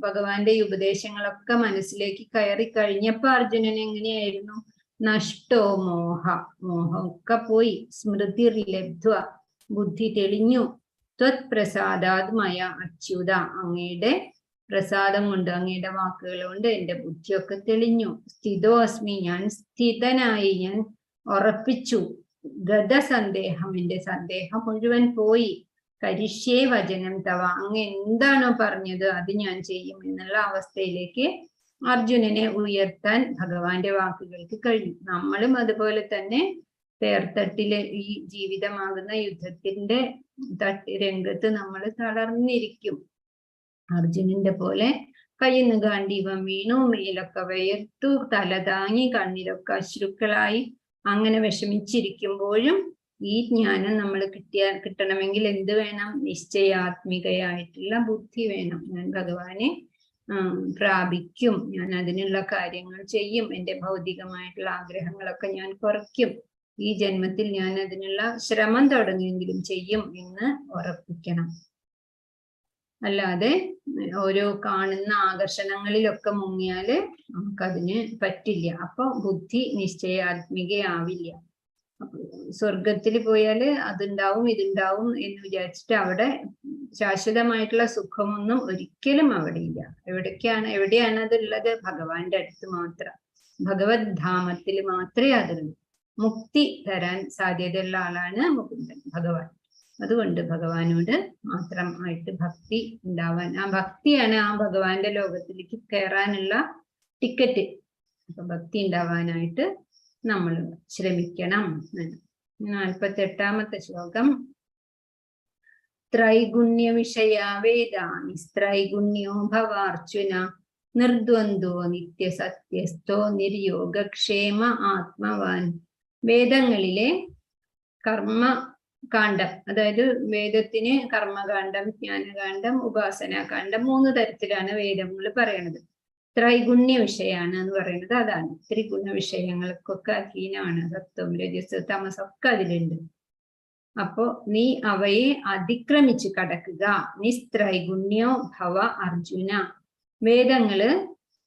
ഭഗവാന്റെ ഈ ഉപദേശങ്ങളൊക്കെ മനസ്സിലേക്ക് കയറി കഴിഞ്ഞപ്പോ അർജുനൻ എങ്ങനെയായിരുന്നു? നഷ്ടോ മോഹമൊക്കെ പോയി, സ്മൃതി ലബ്ധ്വ, ബുദ്ധി തെളിഞ്ഞു, ത്വത് പ്രസാദാത്മയ അച്യുത, അങ്ങയുടെ പ്രസാദം കൊണ്ട്, അങ്ങയുടെ വാക്കുകൾ കൊണ്ട് എന്റെ ബുദ്ധിയൊക്കെ തെളിഞ്ഞു. സ്ഥിതോ അസ്മി, ഞാൻ സ്ഥിതനായി, ഞാൻ ഉറപ്പിച്ചു. ഗതസന്ദേഹം, എന്റെ സന്ദേഹം മുഴുവൻ പോയി. കരിഷ്യേ വചനം തവ, അങ്ങ് എന്താണോ പറഞ്ഞത് അത് ഞാൻ ചെയ്യും എന്നുള്ള അവസ്ഥയിലേക്ക് അർജുനനെ ഉയർത്താൻ ഭഗവാന്റെ വാക്കുകൾക്ക് കഴിഞ്ഞു. നമ്മളും അതുപോലെ തന്നെ തേർത്തട്ടിലെ ഈ ജീവിതമാകുന്ന യുദ്ധത്തിന്റെ രംഗത്ത് നമ്മൾ തളർന്നിരിക്കും. അർജുനന്റെ പോലെ കയ്യിന്ന് ഗാണ്ഡീവം വീണു, മേലൊക്കെ വയർത്തു, തല താങ്ങി, കണ്ണിലൊക്കെ അശ്രുക്കളായി, അങ്ങനെ വിഷമിച്ചിരിക്കുമ്പോഴും ഈ ജ്ഞാനം നമ്മൾ കിട്ടണമെങ്കിൽ എന്ത് വേണം? നിശ്ചയാത്മികയായിട്ടുള്ള ബുദ്ധി വേണം. ഞാൻ ഭഗവാനെ പ്രാപിക്കും, ഞാൻ അതിനുള്ള കാര്യങ്ങൾ ചെയ്യും, എൻ്റെ ഭൗതികമായിട്ടുള്ള ആഗ്രഹങ്ങളൊക്കെ ഞാൻ കുറയ്ക്കും, ഈ ജന്മത്തിൽ ഞാൻ അതിനുള്ള ശ്രമം തുടങ്ങിയെങ്കിലും ചെയ്യും എന്ന് ഉറപ്പിക്കണം. അല്ലാതെ ഓരോ കാണുന്ന ആകർഷണങ്ങളിലൊക്കെ മുങ്ങിയാല് നമുക്കതിന് പറ്റില്ല. അപ്പൊ ബുദ്ധി നിശ്ചയാത്മികയാവില്ല. സ്വർഗത്തിൽ പോയാല് അതുണ്ടാവും ഇതുണ്ടാവും എന്ന് വിചാരിച്ചിട്ട് അവിടെ ശാശ്വതമായിട്ടുള്ള സുഖമൊന്നും ഒരിക്കലും അവിടെ ഇല്ല. എവിടെയാണ് അതുള്ളത്? ഭഗവാന്റെ അടുത്ത് മാത്രം, ഭഗവത് ധാമത്തിൽ മാത്രമേ അതുള്ളൂ. മുക്തി തരാൻ സാധ്യതയുള്ള ആളാണ് മുകുന്ദൻ, ഭഗവാൻ. അതുകൊണ്ട് ഭഗവാനോട് മാത്രമായിട്ട് ഭക്തി ഉണ്ടാവാൻ, ആ ഭക്തിയാണ് ആ ഭഗവാന്റെ ലോകത്തിലേക്ക് കയറാനുള്ള ടിക്കറ്റ്. അപ്പൊ ഭക്തി ഉണ്ടാവാനായിട്ട് നമ്മൾ ശ്രമിക്കണം. 48-ാമത്തെ ശ്ലോകം. ത്രൈഗുണ്യ വിഷയ വേദാനി ത്രൈഗുണ്യോ ഭവാർച്ചുന നിർദ്വന്ദ്വോ നിത്യസത്യസ്ഥോ നിർയോഗക്ഷേമ ആത്മവാൻ. വേദങ്ങളിലെ കർമ്മകാന്ഡം, അതായത് വേദത്തിന് കർമ്മകാന്ഡം, ജ്ഞാനകാന്ഡം, ഉപാസനാകാന്ഡം, 3 തരത്തിലാണ് വേദങ്ങൾ പറയണത്. ത്രൈഗുണ്യ വിഷയാണ് എന്ന് പറയുന്നത് അതാണ്. ത്രിഗുണ വിഷയങ്ങൾക്കൊക്കെ അധീനമാണ്. സത്വം, രജസ്, തമസൊക്കെ അതിലുണ്ട്. അപ്പോ നീ അവയെ അതിക്രമിച്ച് കടക്കുക. നിസ്ത്രൈഗുണ്യോ ഭവ അർജുന. വേദങ്ങള്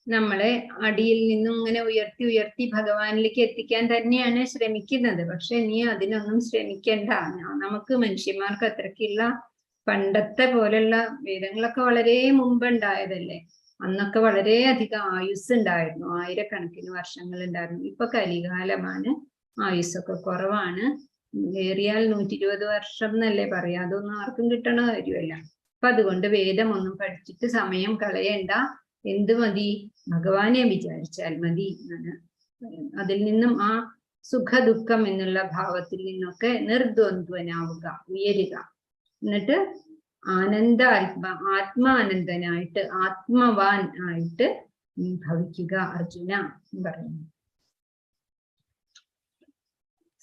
നമ്മളെ അടിയിൽ നിന്നും ഇങ്ങനെ ഉയർത്തി ഉയർത്തി ഭഗവാനിലേക്ക് എത്തിക്കാൻ തന്നെയാണ് ശ്രമിക്കുന്നത്. പക്ഷെ നീ അതിനൊന്നും ശ്രമിക്കണ്ട. നമുക്ക് മനുഷ്യന്മാർക്ക് അത്രയ്ക്കുള്ള പണ്ടത്തെ പോലുള്ള വേദങ്ങളൊക്കെ വളരെ മുമ്പുണ്ടായതല്ലേ. അന്നൊക്കെ വളരെ അധികം ആയുസ് ഉണ്ടായിരുന്നു, ആയിരക്കണക്കിന് വർഷങ്ങൾ ഉണ്ടായിരുന്നു. ഇപ്പൊ കലികാലമാണ്, ആയുസ്സൊക്കെ കുറവാണ്. ഏറിയാൽ 120 വർഷം എന്നല്ലേ പറയാ. അതൊന്നും ആർക്കും കിട്ടണ കാര്യമല്ല. അപ്പൊ അതുകൊണ്ട് വേദമൊന്നും പഠിച്ചിട്ട് സമയം കളയണ്ട. എന്ത് മതി? ഭഗവാനെ വിചാരിച്ചാൽ മതി എന്നാണ് പറയുന്നത്. അതിൽ നിന്നും ആ സുഖദുഃഖം എന്നുള്ള ഭാവത്തിൽ നിന്നൊക്കെ നിർദ്വന്ദ്വനാവുക, ഉയരുക. എന്നിട്ട് ആത്മാനന്ദനായിട്ട്, ആത്മവാൻ ആയിട്ട് ഭവിക്കുക അർജുന പറയുന്നു.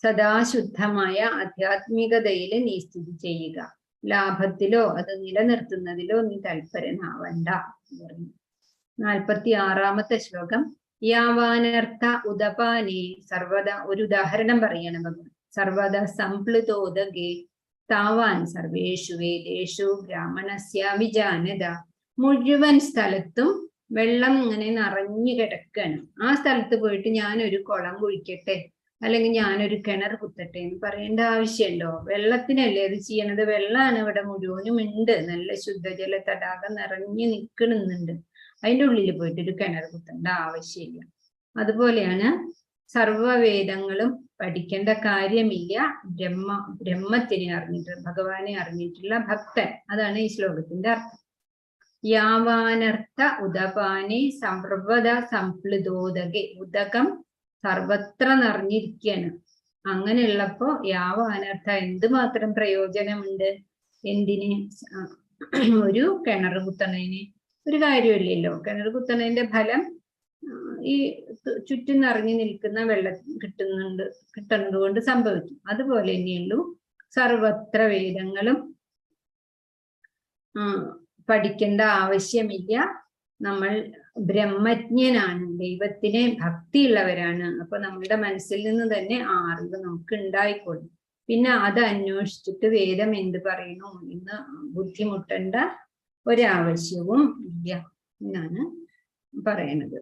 സദാശുദ്ധമായ ആധ്യാത്മികതയിൽ നീ സ്ഥിതി ചെയ്യുക. ലാഭത്തിലോ അത് നിലനിർത്തുന്നതിലോ നീ തൽപരനാവണ്ട പറയുന്നു. 46-ാമത്തെ ശ്ലോകം. യാവാനർത്ഥ ഉദപാനേ സർവദ. ഒരു ഉദാഹരണം പറയണം ഭഗവാൻ. സർവദ സംപ്ലുതോദകേ താവാൻ സർവേഷു വേദേഷു ബ്രാഹ്മണസ്യ വിജാനത. മുഴുവൻ സ്ഥലത്തും വെള്ളം ഇങ്ങനെ നിറഞ്ഞു കിടക്കാണ്. ആ സ്ഥലത്ത് പോയിട്ട് ഞാനൊരു കുളം കുഴിക്കട്ടെ, അല്ലെങ്കിൽ ഞാനൊരു കിണർ കുത്തട്ടെ എന്ന് പറയേണ്ട ആവശ്യമുണ്ടോ? വെള്ളത്തിനല്ലേ അത് ചെയ്യണത്. വെള്ളമാണ് ഇവിടെ മുഴുവനും ഉണ്ട്. നല്ല ശുദ്ധജല തടാകം നിറഞ്ഞു നിൽക്കണമെന്നുണ്ട്. അതിൻ്റെ ഉള്ളിൽ പോയിട്ട് ഒരു കിണർ കുത്തേണ്ട ആവശ്യമില്ല. അതുപോലെയാണ് സർവവേദങ്ങളും പഠിക്കേണ്ട കാര്യമില്ല. ബ്രഹ്മത്തിനെ അറിഞ്ഞിട്ട്, ഭഗവാനെ അറിഞ്ഞിട്ടുള്ള ഭക്തൻ. അതാണ് ഈ ശ്ലോകത്തിന്റെ അർത്ഥം. യാവാനർത്ഥ ഉദപാനെ സർവദ സംപ്ലുതോദകെ. ഉദകം സർവത്ര നിറഞ്ഞിരിക്കുകയാണ്. അങ്ങനെയുള്ളപ്പോ യാവാനർത്ഥ എന്തുമാത്രം പ്രയോജനമുണ്ട്? എന്തിന്? ഒരു കിണർ കുത്തണേന് ഒരു കാര്യമില്ലല്ലോ. കിണർ കുത്തണേന്റെ ഫലം ഈ ചുറ്റും നിറഞ്ഞു നിൽക്കുന്ന വെള്ളം കിട്ടുന്നത് കൊണ്ട് സംഭവിക്കും. അതുപോലെ തന്നെയുള്ളൂ സർവത്ര വേദങ്ങളും പഠിക്കേണ്ട ആവശ്യമില്ല. നമ്മൾ ബ്രഹ്മജ്ഞനാണ്, ദൈവത്തിനെ ഭക്തിയുള്ളവരാണ്. അപ്പൊ നമ്മളുടെ മനസ്സിൽ നിന്ന് തന്നെ ആ അറിവ് നമുക്ക് ഉണ്ടായിക്കോളും. പിന്നെ അത് അന്വേഷിച്ചിട്ട് വേദം എന്ത് പറയുന്നു എന്ന് ബുദ്ധിമുട്ടേണ്ട ഒരാവശ്യവും ഇല്ല എന്നാണ് പറയണത്.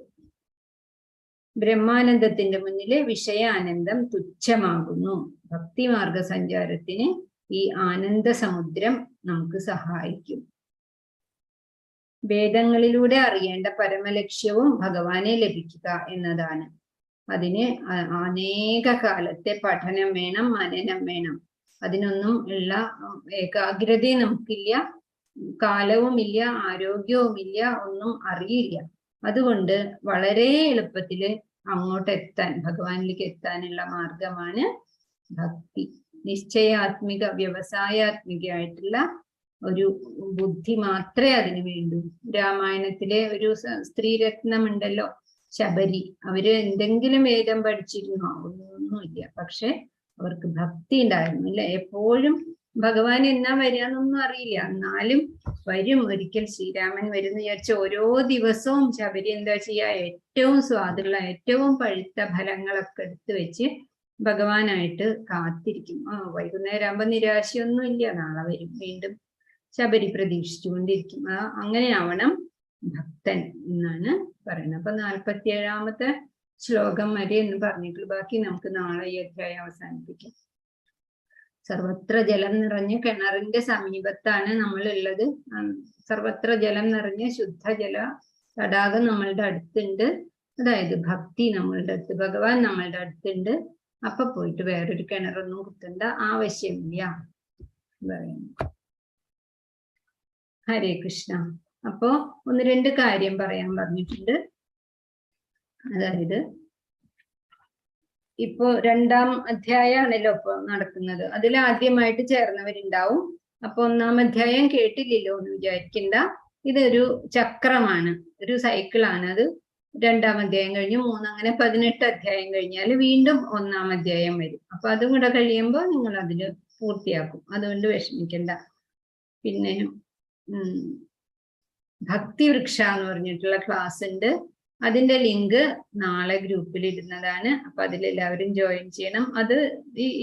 ബ്രഹ്മാനന്ദത്തിന്റെ മുന്നിലെ വിഷയാനന്ദം തുച്ഛമാകുന്നു. ഭക്തിമാർഗ സഞ്ചാരത്തിന് ഈ ആനന്ദ സമുദ്രം നമുക്ക് സഹായിക്കും. വേദങ്ങളിലൂടെ അറിയേണ്ട പരമലക്ഷ്യവും ഭഗവാനെ ലഭിക്കുക എന്നതാണ്. അതിന് അനേക കാലത്തെ പഠനം വേണം, മനനം വേണം. അതിനൊന്നും ഉള്ള ഏകാഗ്രതയും നമുക്കില്ല, കാലവുമില്ല, ആരോഗ്യവുമില്ല, ഒന്നും അറിയില്ല. അതുകൊണ്ട് വളരെ എളുപ്പത്തില് അങ്ങോട്ട് എത്താൻ, ഭഗവാനിലേക്ക് എത്താനുള്ള മാർഗമാണ് ഭക്തി. നിശ്ചയാത്മിക, വ്യവസായാത്മികമായിട്ടുള്ള ഒരു ബുദ്ധി മാത്രമേ അതിന് വേണ്ടൂ. രാമായണത്തിലെ ഒരു സ്ത്രീരത്നം ഉണ്ടല്ലോ, ശബരി. അവര് എന്തെങ്കിലും വേദം പഠിച്ചിരുന്നോ? ഒന്നുമില്ല. പക്ഷെ അവർക്ക് ഭക്തി ഉണ്ടായിരുന്നു, അല്ലെ? എപ്പോഴും ഭഗവാൻ എന്നാ വരികയെന്നൊന്നും അറിയില്ല, എന്നാലും വരും. ഒരിക്കൽ ശ്രീരാമൻ വരുന്ന വിചാരിച്ച ഓരോ ദിവസവും ശബരി എന്താ ചെയ്യുക? ഏറ്റവും സ്വാദുള്ള, ഏറ്റവും പഴുത്ത ഫലങ്ങളൊക്കെ എടുത്തു വെച്ച് ഭഗവാനായിട്ട് കാത്തിരിക്കും. വൈകുന്നേരം ആകുമ്പോ നിരാശയൊന്നും ഇല്ല, നാളെ വരും, വീണ്ടും ശബരി പ്രതീക്ഷിച്ചുകൊണ്ടിരിക്കും. അങ്ങനെയാവണം ഭക്തൻ എന്നാണ് പറയുന്നത്. അപ്പൊ 47-ാമത്തെ ശ്ലോകം വരെ എന്ന് പറഞ്ഞിട്ടുള്ളൂ. ബാക്കി നമുക്ക് നാളെ ഈ അധ്യായം അവസാനിപ്പിക്കാം. സർവത്ര ജലം നിറഞ്ഞ കിണറിന്റെ സമീപത്താണ് നമ്മൾ ഉള്ളത്. സർവത്ര ജലം നിറഞ്ഞ ശുദ്ധജല തടാകം നമ്മളുടെ അടുത്തുണ്ട്. അതായത് ഭക്തി നമ്മളുടെ അടുത്ത്, ഭഗവാൻ നമ്മളുടെ അടുത്തുണ്ട്. അപ്പൊ പോയിട്ട് വേറൊരു കിണറൊന്നും കുത്തേണ്ട ആവശ്യമില്ല പറയുന്നു. ഹരേ കൃഷ്ണ. അപ്പോ 1-2 കാര്യം പറയാൻ പറഞ്ഞിട്ടുണ്ട്. അതായത് ഇപ്പോ 2-ാം അധ്യായമാണല്ലോ ഇപ്പൊ നടക്കുന്നത്. അതിൽ ആദ്യമായിട്ട് ചേർന്നവരുണ്ടാവും. അപ്പൊ 1-ാം അധ്യായം കേട്ടില്ലല്ലോ എന്ന് വിചാരിക്കണ്ട. ഇതൊരു ചക്രമാണ്, ഒരു സൈക്കിളാണ്. അത് 2-ാം അധ്യായം കഴിഞ്ഞ് 3, അങ്ങനെ 18 അധ്യായം കഴിഞ്ഞാൽ വീണ്ടും 1-ാം അധ്യായം വരും. അപ്പൊ അതും കൂടെ കഴിയുമ്പോൾ നിങ്ങൾ അതിൽ പൂർത്തിയാക്കും. അതുകൊണ്ട് വിഷമിക്കണ്ട. പിന്നെ ഭക്തി വൃക്ഷ എന്ന് പറഞ്ഞിട്ടുള്ള ക്ലാസ് ഉണ്ട്. അതിന്റെ ലിങ്ക് നാളെ ഗ്രൂപ്പിൽ ഇടുന്നതാണ്. അപ്പൊ അതിലെല്ലാവരും ജോയിൻ ചെയ്യണം. അത്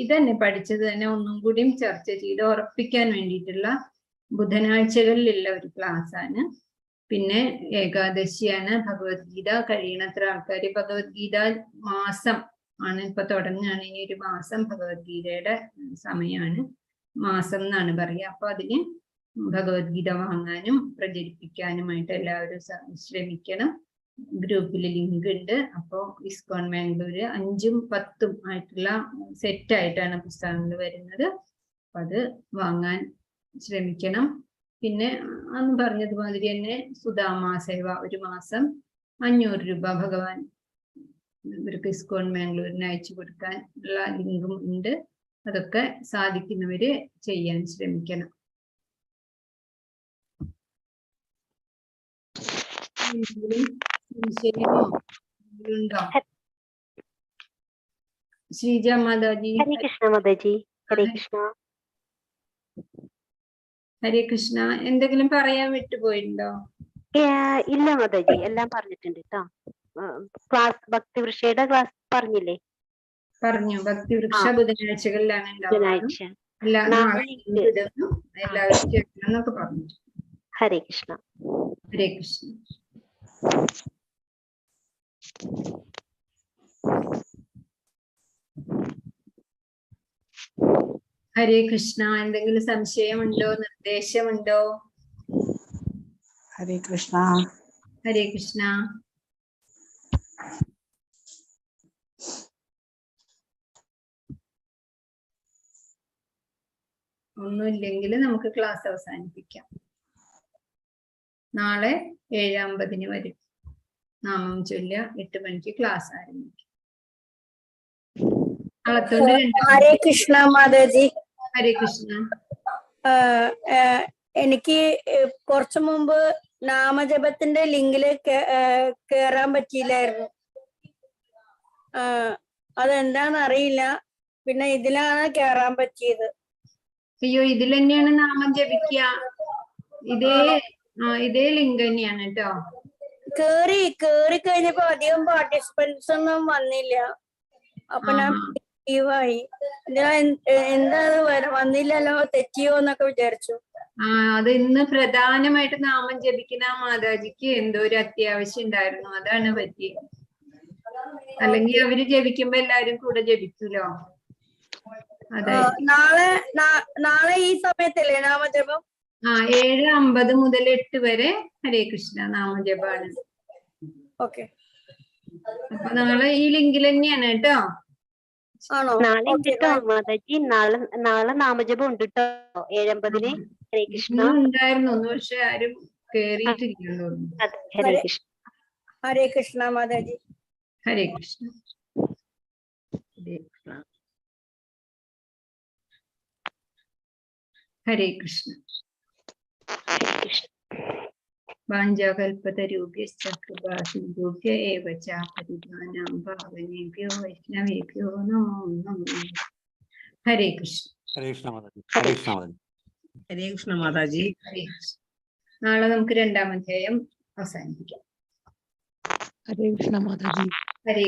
ഇതന്നെ പഠിച്ചത് തന്നെ ഒന്നും കൂടിയും ചർച്ച ചെയ്ത് ഉറപ്പിക്കാൻ വേണ്ടിയിട്ടുള്ള ബുധനാഴ്ചകളിലുള്ള ഒരു ക്ലാസ് ആണ്. പിന്നെ ഏകാദശിയാണ്. ഭഗവത്ഗീത കഴിയണത്ര ആൾക്കാർ ഭഗവത്ഗീത മാസം ആണ് ഇപ്പൊ തുടങ്ങുകയാണ്. ഇനി ഒരു മാസം ഭഗവത്ഗീതയുടെ സമയമാണ്. മാസം എന്നാണ് പറയുക. അപ്പൊ അതിന് ഭഗവത്ഗീത വാങ്ങാനും പ്രചരിപ്പിക്കാനുമായിട്ട് എല്ലാവരും ശ്രമിക്കണം. ഗ്രൂപ്പിൽ ലിങ്ക് ഉണ്ട്. അപ്പോൾ ഇസ്കോൺ മാംഗ്ലൂര് 5ഉം 10ഉം ആയിട്ടുള്ള സെറ്റായിട്ടാണ് പുസ്തകങ്ങൾ വരുന്നത്. അപ്പൊ അത് വാങ്ങാൻ ശ്രമിക്കണം. പിന്നെ അന്ന് പറഞ്ഞതുമാതിരി തന്നെ സുധാമാസേവ ഒരു മാസം 500 രൂപ ഭഗവാൻ ഇവർക്ക് ഇസ്കോൺ മാംഗ്ലൂരിന് അയച്ചു കൊടുക്കാൻ ഉള്ള ലിങ്കും ഉണ്ട്. അതൊക്കെ സാധിക്കുന്നവര് ചെയ്യാൻ ശ്രമിക്കണം. ഉണ്ടോ? ശ്രീജ മാതാജി. ഹരേ കൃഷ്ണ മാതാജി. ഹരേ കൃഷ്ണ. ഹരേ കൃഷ്ണ. എന്തെങ്കിലും പറയാൻ വിട്ടുപോയിട്ടുണ്ടോ? ഇല്ല മാതാജി, എല്ലാം പറഞ്ഞിട്ടുണ്ട് കേട്ടോ. ക്ലാസ് ഭക്തിവൃക്ഷയുടെ ക്ലാസ് പറഞ്ഞില്ലേ? പറഞ്ഞു. ഭക്തിവൃക്ഷ ബുധനാഴ്ചകളിലാണ് ഉണ്ടാവുന്നത്. എല്ലാവരും കേൾക്കണമെന്നൊക്കെ പറഞ്ഞു. ഹരേ കൃഷ്ണ. ഹരേ കൃഷ്ണ. ഹരേ കൃഷ്ണ. എന്തെങ്കിലും സംശയമുണ്ടോ? നിർദ്ദേശമുണ്ടോ? ഹരേ കൃഷ്ണ. ഹരേ കൃഷ്ണ. ഒന്നുമില്ലെങ്കിൽ നമുക്ക് ക്ലാസ് അവസാനിപ്പിക്കാം. നാളെ 7:50 വരും. നാമം ചൊല്ലുക. 8 മണിക്ക് ക്ലാസ് ആരംഭിക്കും. ഹരേ കൃഷ്ണ മാതാജി. ഹരേ കൃഷ്ണ. എനിക്ക് കുറച്ചു മുമ്പ് നാമജപത്തിന്റെ ലിങ്കില് കേറാൻ പറ്റിയില്ലായിരുന്നു. അതെന്താന്ന് അറിയില്ല. പിന്നെ ഇതിലാണ് കേറാൻ പറ്റിയത്. അയ്യോ, ഇതിൽ തന്നെയാണ് നാമം ജപിക്കുക. ഇതേ ലിങ്ക് തന്നെയാണ് കേട്ടോ. കേറി കഴിഞ്ഞപ്പോ അധികം പാർട്ടിസിപ്പൻസ് ഒന്നും വന്നില്ല. അപ്പൊ ഞാൻ ലീവായി. എന്താ വന്നില്ലല്ലോ, തെറ്റിയോ എന്നൊക്കെ വിചാരിച്ചു. അത് ഇന്ന് പ്രധാനമായിട്ട് നാമം ജപിക്കുന്ന മാതാജിക്ക് എന്തോ ഒരു അത്യാവശ്യം ഉണ്ടായിരുന്നു. അതാണ് പറ്റിയത്. അല്ലെങ്കിൽ അവര് ജപിക്കുമ്പോ എല്ലാരും കൂടെ ജപിക്കൂലോ. നാളെ ഈ സമയത്തല്ലേ നാമജപം? 7:50 മുതൽ 8 വരെ ഹരേ കൃഷ്ണ നാമജപാണ്. ഓക്കെ. അപ്പൊ നാളെ ഈ ലിങ്കിൽ തന്നെയാണ് കേട്ടോ. നാളെ ഉണ്ട് കേട്ടോ മാതാജി. നാളെ നാമജപം ഉണ്ട് കേട്ടോ. 7:50 ഹരേ കൃഷ്ണ ഉണ്ടായിരുന്നു. പക്ഷെ ആരും കേറിയിട്ടില്ലല്ലോ. ഹരേ കൃഷ്ണ. ഹരേ കൃഷ്ണ മാതാജി. ഹരേ കൃഷ്ണ. ഹരേ കൃഷ്ണ. വാഞ്ചാകൽപതരൂപ്യശ്ച കൃപാസിന്ധുഭ്യ ഏവ ച പതിതാനാം പാവനേഭ്യോ വൈഷ്ണവേഭ്യോ നമോ നമഃ. ഹരേ കൃഷ്ണ. ഹരേ കൃഷ്ണ മാതാജി. ഹരേ കൃഷ്ണ മാതാജി. ഹരേ കൃഷ്ണ മാതാജി. നാളെ നമുക്ക് 2-ാം അധ്യായം അവസാനിപ്പിക്കാം. ഹരേ കൃഷ്ണ മാതാജി. ഹരേ